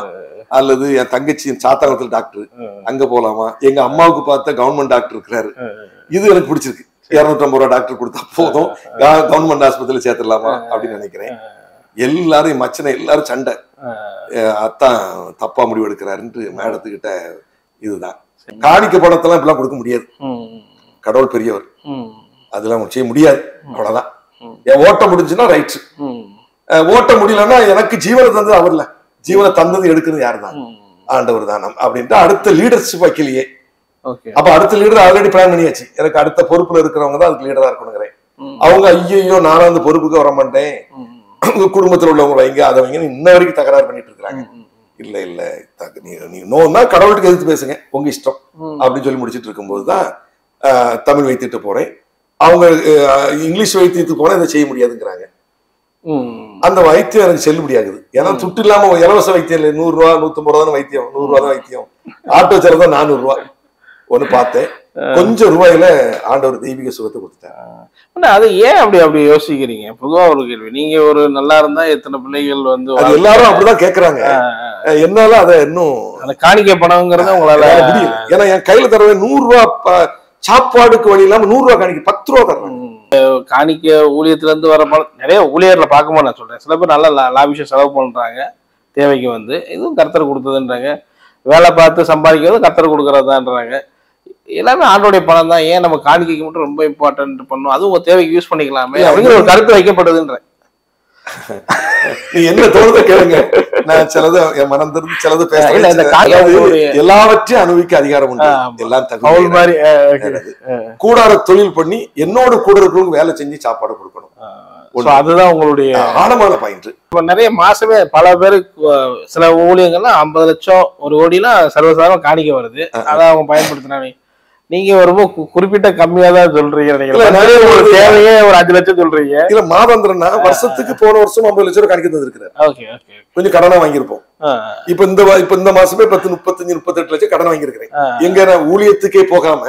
S2: அல்லது என் தங்கச்சி சாத்தாங்கத்தில் டாக்டர், அங்க போலாமா? எங்க அம்மாவுக்கு பார்த்த கவர்மெண்ட் டாக்டர் இருக்கிறாரு, இது எனக்கு பிடிச்சிருக்கு. 250 ரூபா டாக்டர் கொடுத்தா போதும், கவர்மெண்ட் ஆஸ்பத்திரியில சேர்த்துடலாமா அப்படின்னு நினைக்கிறேன். எல்லாரும் மச்சனை எல்லாரும் சண்டை, அத்தான் தப்பா முடிவு எடுக்கிறாருன்ட்டு மேடத்துக்கிட்ட. இதுதான் காணிக்க பணத்தெல்லாம் இப்பெல்லாம் கொடுக்க முடியாது. கடவுள் பெரியவர், அதெல்லாம் செய்ய முடியாது. அவ்வளவுதான். என் ஓட்ட முடிஞ்சுன்னா ரைட். ஓட்ட முடியலன்னா எனக்கு ஜீவனை தந்தது அவர்ல, ஜீவனை தந்தது எடுக்கிறது யாரு தான்? ஆண்டவர் தானம் அப்படின்ட்டு அடுத்த லீடர்ஷிப் வைக்கலையே. அப்ப அடுத்த லீடர் ஆல்ரெடி பிளான் பண்ணியாச்சு. எனக்கு அடுத்த பொறுப்புல இருக்கிறவங்க தான் அதுக்கு லீடரா இருக்கணுங்கிறேன். அவங்க ஐயோ நானும் அந்த பொறுப்புக்கு வர மாட்டேன், குடும்பத்தில் உள்ளவங்க வைங்க அதை வைங்க இன்ன வரைக்கும் தகராறு பண்ணிட்டு இருக்காங்க. இல்ல இல்ல நீ நோன்னா கடவுளுக்கு எதிர்த்து பேசுங்க, உங்க இஷ்டம் அப்படின்னு சொல்லி முடிச்சிட்டு இருக்கும்போதுதான் தமிழ் வைத்திட்டு போறேன். அவங்க இங்கிலீஷ் வைத்தியத்துக்கு போனா இதை செய்ய முடியாதுங்கிறாங்க. அந்த வைத்தியம் எனக்கு செல்லுபடியாகுது. ஏன்னா துட்டு இல்லாம இலவச வைத்தியம் இல்லை. 100 ரூபா 150 ரூபா தான் வைத்தியம், 100 ரூபா தான் வைத்தியம். ஆட்டோ சார்ஜ் தான் 400 ரூபா. ஒண்ணு பார்த்தேன், கொஞ்சம் ரூபாயில ஆண்டவர் தெய்வீக சுகத்தை கொடுத்தாங்க.
S1: அது ஏன் அப்படி யோசிக்கிறீங்க? பொதுவா ஒரு கேள்வி. நீங்க ஒரு நல்லா இருந்தா எத்தனை பிள்ளைகள் வந்து
S2: எல்லாரும் அப்படிதான் கேக்குறாங்க. என்னால அதை இன்னும்
S1: அந்த காணிக்கை பணம்ங்கிறத உங்களால
S2: முடியல. ஏன்னா என் கையில தரவே 100 ரூபா சாப்பாடுக்கு வழி இல்லாம 100 ரூபா காணிக்கை 10 ரூபா தரணும்.
S1: காணிக்க ஊழியத்துல இருந்து வர நிறைய ஊழியர்ல பார்க்கும்போது நான் சொல்றேன், சில பேர் நல்லா லாபிஷம் செலவு பண்றாங்க தேவைக்கு வந்து, இதுவும் கர்த்தர் கொடுத்ததுன்றாங்க. வேலை பார்த்து சம்பாதிக்கிறது கர்த்தர் கொடுக்கறதான்றாங்க. எல்லாமே ஆண்டோடைய பணம் தான், ஏன் நம்ம காணிக்கைக்கு மட்டும் ரொம்ப இம்பார்ட்டன்ட் பண்ணும், அதுவும் உங்க தேவைக்கு யூஸ் பண்ணிக்கலாமே அப்படிங்கிற ஒரு கருத்து வைக்கப்படுதுன்ற.
S2: நீ என்ன தோணுதோ கேளுங்க, நான் சிலது என் மனம் தெரிஞ்சு சிலது பேசுறேன். எல்லாவற்றையும் அனுபவிக்க அதிகாரம் உண்டு. எல்லாம் தகவல் மாதிரி கூடார தொழில் பண்ணி என்னோட கூட இருக்கிறவங்க வேலை செஞ்சு சாப்பாடு கொடுக்கணும்.
S1: அதுதான் உங்களுடைய
S2: ஆழமான பாயிண்ட்.
S1: இப்ப நிறைய மாசமே பல பேருக்கு சில ஊழியங்கள்லாம் 50 லட்சம் 1 கோடிலாம் சர்வசாதாரணம் காணிக்க வருது. அதான் அவங்க பயன்படுத்தினாங்க. நீங்க ரொம்ப குறிப்பிட்ட கம்மியா தான் சொல்றீங்க. தேவையே ஒரு 5 லட்சம் சொல்றீங்க.
S2: இல்ல மாதாந்திரம்னா வருஷத்துக்கு போன வருஷம் 50 லட்சம் ரூபாய் காணிக்க தந்திருக்கிறார். கொஞ்சம் கடனா வாங்கியிருப்போம். இப்ப இந்த மாசமே 10 35 38 லட்சம் கடன் வாங்கியிருக்கிறேன். எங்க நான் ஊழியத்துக்கே போகாம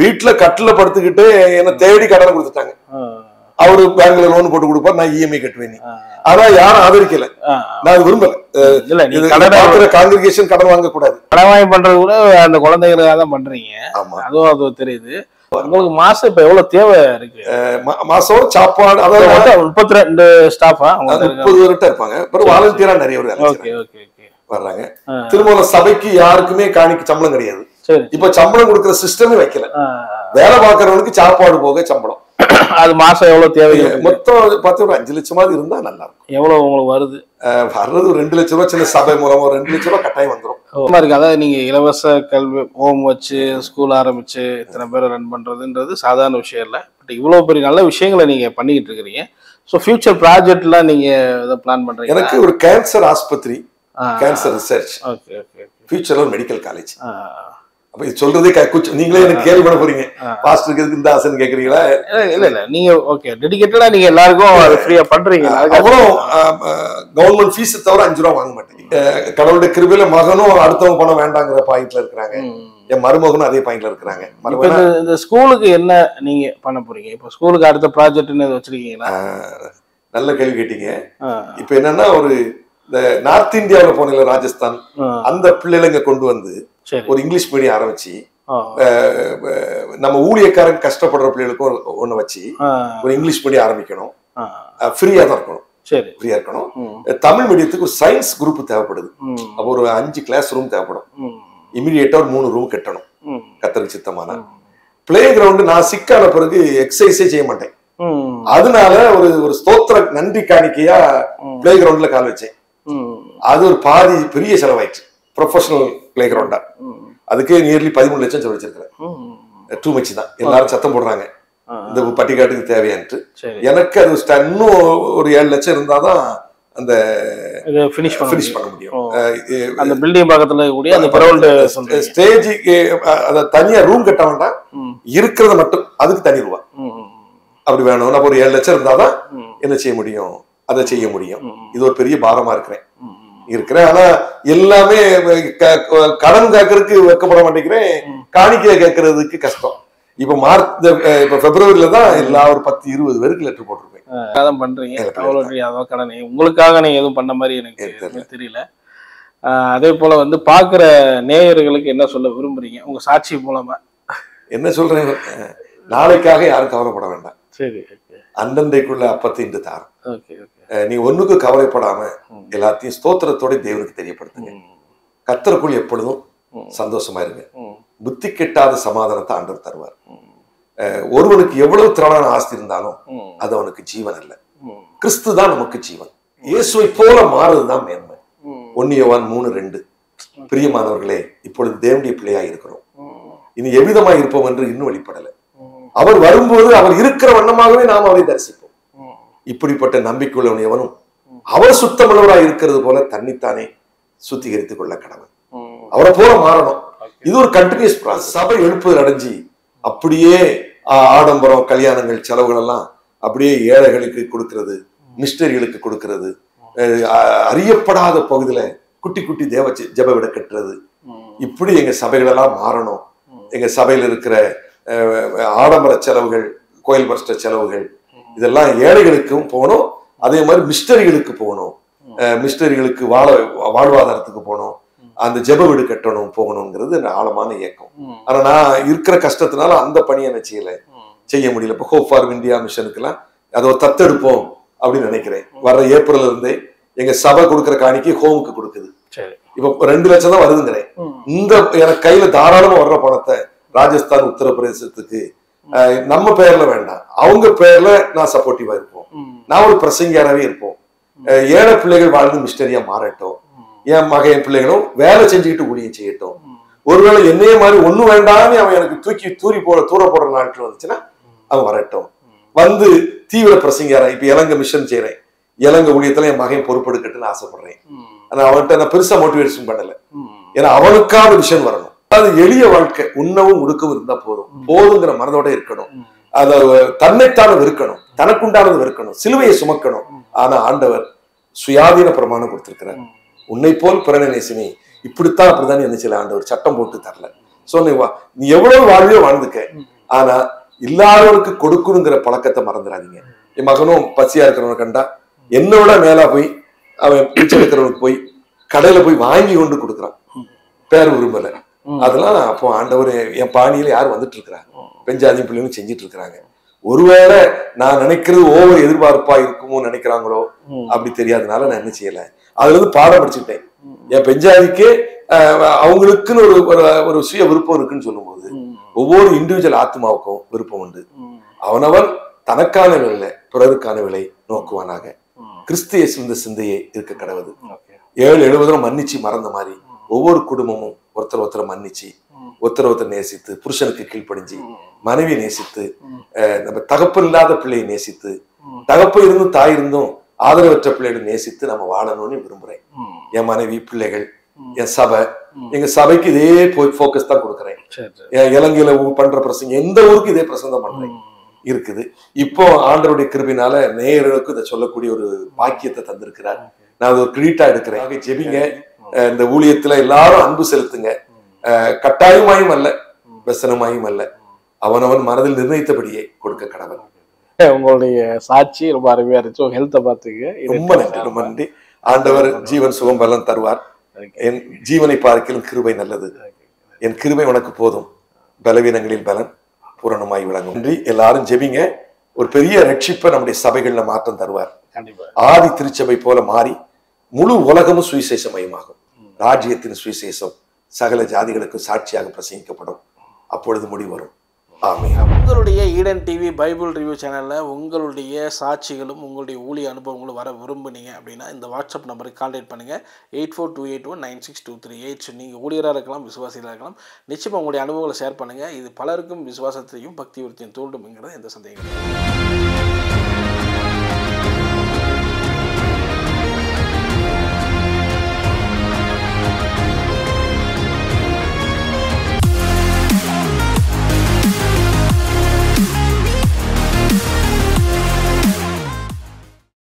S2: வீட்டுல கட்டுல படுத்துக்கிட்டு என்ன தேடி கடனை கொடுத்துட்டாங்க. அவரு பேங்க்ல லோன் போட்டு கொடுப்பார், நான் இஎம்ஐ கட்டுவேன். ஆனா யாரும் ஆதரிக்கல, நான் விரும்பல. காங்கிரிகேஷன் கடன் வாங்க கூடாது,
S1: கடன் வாங்கி பண்றது கூட அந்த குழந்தைகளுக்காக தான் பண்றீங்க. அதுவும் அது தெரியுது. உங்களுக்கு மாசம் இப்ப எவ்வளவு தேவை இருக்கு?
S2: மாசம் சாப்பாடு, அதாவது
S1: 32 ஸ்டாஃபா
S2: 30 பேர்கிட்ட இருப்பாங்க. அப்புறம் வாலண்டியரா நிறைய வர்றாங்க. திருமண சபைக்கு யாருக்குமே காணிக்கு சம்பளம் கிடையாது. இப்ப சம்பளம் கொடுக்கிற சிஸ்டமே வைக்கல. வேலை பார்க்கறவனுக்கு சாப்பாடு போக சம்பளம்.
S1: அது மாசம் எவ்வளவு தேவை?
S2: மொத்தம் 5 லட்சமாவது இருந்தா நல்லா இருக்கும்.
S1: எவ்வளவு உங்களுக்கு வருது?
S2: வர்றது 2 லட்சம் ரூபாய். சின்ன சபை மூலமா 2 லட்சம் ரூபாய் கட்டாயம் வந்துடும்.
S1: அதாவது நீங்க இலவச கல்வி ஹோம் வச்சு ஸ்கூல் ஆரம்பிச்சு இத்தனை பேரை ரன் பண்றதுன்றது சாதாரண விஷயம் இல்லை. பட் இவ்வளவு பெரிய நல்ல விஷயங்களை நீங்க பண்ணிக்கிட்டு இருக்கிறீங்க. ஸோ ஃபியூச்சர் ப்ராஜெக்ட்லாம் நீங்க எதை பிளான் பண்றீங்க?
S2: எனக்கு ஒரு கேன்சர் ஆஸ்பத்திரி, கேன்சர் ரிசர்ச், ஃபியூச்சர்ல ஒரு மெடிக்கல் காலேஜ். அப்ப இது சொல்றதே நீங்களே எனக்கு கேள்வி பண்ண போறீங்க, பாஸ்டருக்கு இந்த ஆசைன்னு கேக்குறீங்களா?
S1: இல்ல நீங்க ஓகே டெடிகேட்டடா நீங்க எல்லாருக்கும் ஃப்ரீயா பண்றீங்க.
S2: அப்புறம் கவர்மெண்ட் ஃபீஸ் தவிர 5 ரூபா வாங்க மாட்டேங்க. கடவுளுடைய கிருபையில மகனும் அடுத்தவங்க பணம் வேண்டாங்கிற பாயிண்ட்ல இருக்கிறாங்க. என் மருமகனும் அதே பாயிண்ட்ல இருக்கிறாங்க.
S1: இந்த ஸ்கூலுக்கு என்ன நீங்க பண்ண போறீங்க? இப்ப ஸ்கூலுக்கு அடுத்த ப்ராஜெக்ட்னு வச்சிருக்கீங்களா?
S2: நல்ல கேள்வி கேட்டீங்க. இப்ப என்னன்னா, ஒரு இந்த நார்த் இந்தியாவில போன ராஜஸ்தான் அந்த பிள்ளைங்க கொண்டு வந்து ஒரு இங்கிலீஷ் மீடியம் ஆரம்பிச்சு நம்ம ஊழியக்காரன் கஷ்டப்படுற பிள்ளைகளுக்கு ஒண்ணு வச்சு ஒரு இங்கிலீஷ் மீடியம் ஆரம்பிக்கணும். ஃப்ரீயா தான் இருக்கணும், ஃப்ரீயா இருக்கணும். தமிழ் மீடியத்துக்கு ஒரு சயின்ஸ் குரூப் தேவைப்படுது. அப்போ ஒரு 5 கிளாஸ் ரூம் தேவைப்படும். இமிடியேட்டா ஒரு 3 ரூம் கட்டணும். கத்தருக்கு சித்தமான பிளே கிரவுண்ட். நான் சிக்கான பிறகு எக்ஸசைஸே செய்ய மாட்டேன். அதனால ஒரு ஸ்தோத்திர நன்றி காணிக்கையா பிளே கிரவுண்ட்ல கால் வச்சேன். அது ஒரு பாதி பெரிய செலவாயிடுச்சு. ப்ரொஃபஷனல் பிளே கிரவுண்டா அதுக்கே நியர்லி 13 லட்சம் செலவழிச்சிருக்கிறேன். டூ மச் தான். எல்லாரும் சத்தம் போடுறாங்க இந்த பட்டிக்காட்டுக்கு தேவையான்ட்டு. எனக்கு அது இன்னும் ஒரு 7 லட்சம் இருந்தாதான் அந்த
S1: ஃபினிஷ்
S2: பண்ண முடியும்.
S1: அந்த பில்டிங் பக்கத்துல கூடிய அந்த கிரவுண்ட்
S2: ஸ்டேஜுக்கு அத தனியா ரூம் கட்ட வேண்டாம், இருக்கிறத மட்டும் அதுக்கு தனி ரூபா அப்படி வேணும். நம்ம ஒரு 7 லட்சம் இருந்தாதான் என்ன செய்ய முடியும், அதை செய்ய முடியும். இது ஒரு பெரிய பாரமா இருக்கிறேன். ஆனா எல்லாமே கடன் கேட்கறதுக்கு வைக்கப்பட மாட்டேங்கிறேன், காணிக்கையை கேட்கறதுக்கு கஷ்டம். இப்ப பிப்ரவரியில தான் எல்லா ஒரு 10-20 பேருக்கு லெட்டர் போட்டிருப்பேன்.
S1: பண்றீங்க கடனை உங்களுக்காக நீங்க எதுவும் பண்ண மாதிரி எனக்கு தெரியல. அதே போல வந்து பாக்குற நேயர்களுக்கு என்ன சொல்ல விரும்புறீங்க உங்க சாட்சி மூலமா?
S2: என்ன சொல்றேன், நாளைக்காக யாரும் கவலைப்பட வேண்டாம்.
S1: சரி,
S2: அண்டந்தைக்குள்ள அப்பத்தை இன்று தாரும். நீ ஒண்ணுக்கு கவலைப்படாம எல்லாத்தையும் ஸ்தோத்திரத்தோட தேவனுக்கு தெரியப்படுத்துங்க. கர்த்தருக்குள் எப்பொழுதும் சந்தோஷமா இருங்க. புத்தி கெட்டாத சமாதானத்தை ஆண்டவர் தருவார். ஒருவனுக்கு எவ்வளவு திரளான ஆஸ்தி இருந்தாலும் அது அவனுக்கு ஜீவன் அல்ல. கிறிஸ்து தான் நமக்கு ஜீவன். இயேசுவை போல மாறுதுதான் மேன்மை. 1 யோவான் 3:2. பிரியமானவர்களே, இப்பொழுது தேவனுடைய பிள்ளையா இருக்கிறோம், இனி எவ்விதமா இருப்போம் என்று இன்னும் வெளிப்படல. அவர் வரும்போது அவர் இருக்கிற வண்ணமாகவே நாம் அவரை தரிசிப்போம். இப்படிப்பட்ட நம்பிக்கையுள்ளவன் எவனும் அவர் சுத்தமுள்ளவராக இருக்கிறது போல தன்னைத்தானே சுத்திகரித்துக் கொள்ள கடவுள். அவரை போல மாறணும். இது ஒரு கண்டினியூஸ் ப்ராசஸ். சபை எழுப்புதல் அடைஞ்சி அப்படியே ஆடம்பரம், கல்யாணங்கள், செலவுகள் எல்லாம் அப்படியே ஏழைகளுக்கு கொடுக்கிறது, மிஸ்டரிகளுக்கு கொடுக்கிறது, அறியப்படாத பகுதியில குட்டி குட்டி தேவ ஜெப விட கட்டுறது, இப்படி எங்க சபைகள் எல்லாம் மாறணும். எங்க சபையில் இருக்கிற ஆடம்பர செலவுகள், கோயில் பஸ்ட செலவுகள், இதெல்லாம் ஏழைகளுக்கும் போகணும். அதே மாதிரி மிஸ்டரிகளுக்கு போகணும். மிஸ்டரிகளுக்கு வாழ்வாதாரத்துக்கு போகணும். அந்த ஜெப வீடு கட்டணும் போகணுங்கிறது ஆழமான இயக்கம். ஆனா நான் இருக்கிற கஷ்டத்தினால அந்த பணியை என்ன செய்ய முடியல. இப்போ ஹோப் ஃபார் இந்தியா மிஷனுக்கெல்லாம் அதை தத்தெடுப்போம் அப்படின்னு நினைக்கிறேன். வர்ற ஏப்ரல் இருந்தே எங்க சபை கொடுக்குற காணிக்கை ஹோமுக்கு கொடுக்குது. இப்போ 2 லட்சம் தான் வருதுங்கிறேன். இந்த எனக்கு கையில தாராளமா வர்ற பணத்தை ராஜஸ்தான், உத்தரப்பிரதேசத்துக்கு நம்ம பேர்ல வேண்டாம், அவங்க பேர்ல நான் சப்போர்ட்டிவா இருப்போம். நான் ஒரு பிரசங்கியாராவே இருப்போம். ஏழை பிள்ளைகள் வாழ்ந்து மிஸ்டரியா மாறட்டும். என் மகன் பிள்ளைகளும் வேலை செஞ்சுக்கிட்டு ஊழியம் செய்யட்டும். ஒருவேளை என்னைய மாதிரி ஒண்ணு வேண்டாமே அவன் எனக்கு தூர போடுற நாட்கள் வந்துச்சுன்னா அவன் வரட்டும். வந்து தீவிர பிரசங்கியாரா இப்ப இலங்கை மிஷன் செய்யறேன். இலங்கை ஊழியத்துல என் மகன் பொறுப்பெடுக்கட்டுன்னு ஆசைப்படுறேன். ஆனா அவன்கிட்ட நான் பெருசா மோட்டிவேஷன் பண்ணல. ஏன்னா அவனுக்கான விஷயம் வரணும். அது எளிய வாழ்க்கை, உண்ணவும் உடுக்கவும் இருந்தா போதுங்கிற மனதோட இருக்கணும். அத தன்னைத்தான வெறுக்கணும், தனக்குண்டானது வெறுக்கணும், சிலுவையை சுமக்கணும். ஆனா ஆண்டவர் சுயாதீன பிரமாணம் கொடுத்திருக்கிறார். உன்னை போல் பிறனை நேசினி, இப்படித்தான் அப்படிதான் என்ன செய்யல, ஆண்டவர் சட்டம் போட்டு தரல. சோ நீ எவ்வளவு வாழ்வே வாழ்ந்துக்க, ஆனா இல்லாதவனுக்கு கொடுக்கணுங்கிற பழக்கத்தை மறந்துடாதீங்க. என் மகனும் பசியா இருக்கிறவனை கண்டா என்னோட மேலா போய் அவன் பிச்சை எடுக்கிறவனுக்கு போய் கடையில போய் வாங்கி கொண்டு கொடுக்குறான், பேர் விரும்பல. அதெல்லாம் அப்போ ஆண்டவர் என் பாணியில யார் வந்துட்டு இருக்கிறாங்க, பெஞ்சாதி பிள்ளைங்களும் செஞ்சிட்டு இருக்கிறாங்க. ஒருவேளை நான் நினைக்கிறது ஓவர் எதிர்பார்ப்பா இருக்குமோ நினைக்கிறாங்களோ அப்படி தெரியாதனால நான் என்ன செய்யல, அதுல இருந்து பாடம் படிச்சுட்டேன். என் பெஞ்சாதிக்கே அவங்களுக்குன்னு ஒரு சுய விருப்பம் இருக்குன்னு சொல்லும் போது ஒவ்வொரு இண்டிவிஜுவல் ஆத்மாவுக்கும் விருப்பம் உண்டு. அவனவன் தனக்கான விலை பிறருக்கான விலை நோக்குவானாக. கிறிஸ்து இயேசு சிந்தையே இருக்க கடவுது. 7-70 மன்னிச்சு மறந்த மாதிரி ஒவ்வொரு குடும்பமும் ஒருத்தர் மன்னிச்சு ஒருத்தர் நேசித்து, புருஷனுக்கு கீழ்ப்படிஞ்சு, மனைவி நேசித்து, நம்ம தகப்பன் இல்லாத பிள்ளையை நேசித்து, தகப்ப இருந்தும் தாய் இருந்தும் ஆதரவற்ற பிள்ளைகளை நேசித்து நம்ம வாழணும்னு விரும்புறேன். என் மனைவி, பிள்ளைகள், என் சபை, எங்க சபைக்கு இதே போக்கஸ் தான் கொடுக்குறேன். இலங்கையில பண்ற பிரசங்க எந்த ஊருக்கு இதே பிரசங்கம் பண்றேன் இருக்குது. இப்போ ஆண்டவருடைய கிருபையினால நேயர்களுக்கு இதை சொல்லக்கூடிய ஒரு பாக்கியத்தை தந்திருக்கிறார். நான் அது ஒரு கிரீட்டா எடுக்கிறேன். ஜெபிங்க, இந்த ஊழியத்துல எல்லாரும் அன்பு செலுத்துங்க. கட்டாயமாயும் அல்ல, வசனமாயும் அல்ல, அவனவன் மனதில் நிர்ணயித்தபடியே கொடுக்க கடவுள்.
S1: உங்களுடைய சாட்சி ரொம்ப அருமையா இருந்துச்சு. உங்க ஹெல்த்தை பார்த்துக்க
S2: ரொம்ப நன்றி, ரொம்ப நன்றி. ஆண்டவர் ஜீவன் சுகம் பலன் தருவார். என் ஜீவனை பார்க்கலும் கிருபை நல்லது. என் கிருபை உனக்கு போதும், பலவீனங்களில் பலன் பூரணமாய் விளங்கும். நன்றி. எல்லாரும் ஜெபிங்க. ஒரு பெரிய ரட்சிப்பை நம்முடைய சபைகள்ல மாற்றம் தருவார். ஆதி திருச்சபை போல மாறி முழு உலகமும் சுவிசேஷமயமாகும். ராஜ்யத்தின் சுவிசேஷம் சகல ஜாதிகளுக்கு சாட்சியாக பிரசங்கிக்கப்படும். அப்பொழுது முடிவு வரும். ஆமென்.
S1: உங்களுடைய ஈடன் டிவி பைபிள் ரிவ்யூ சேனலில் உங்களுடைய சாட்சிகளும் உங்களுடைய ஊழிய அனுபவங்களும் வர விரும்புனீங்க அப்படின்னா இந்த வாட்ஸ்அப் நம்பருக்கு கான்டாக்ட் பண்ணுங்கள். 8428196238. நீங்கள் ஊழியராக இருக்கலாம், விசுவாசிகளாக இருக்கலாம். நிச்சயமாக உங்களுடைய அனுபவங்களை ஷேர் பண்ணுங்கள். இது பலருக்கும் விசுவாசத்தையும் பக்தி விருத்தியும் தூண்டும்ங்கிறது எந்த சந்தேகம்.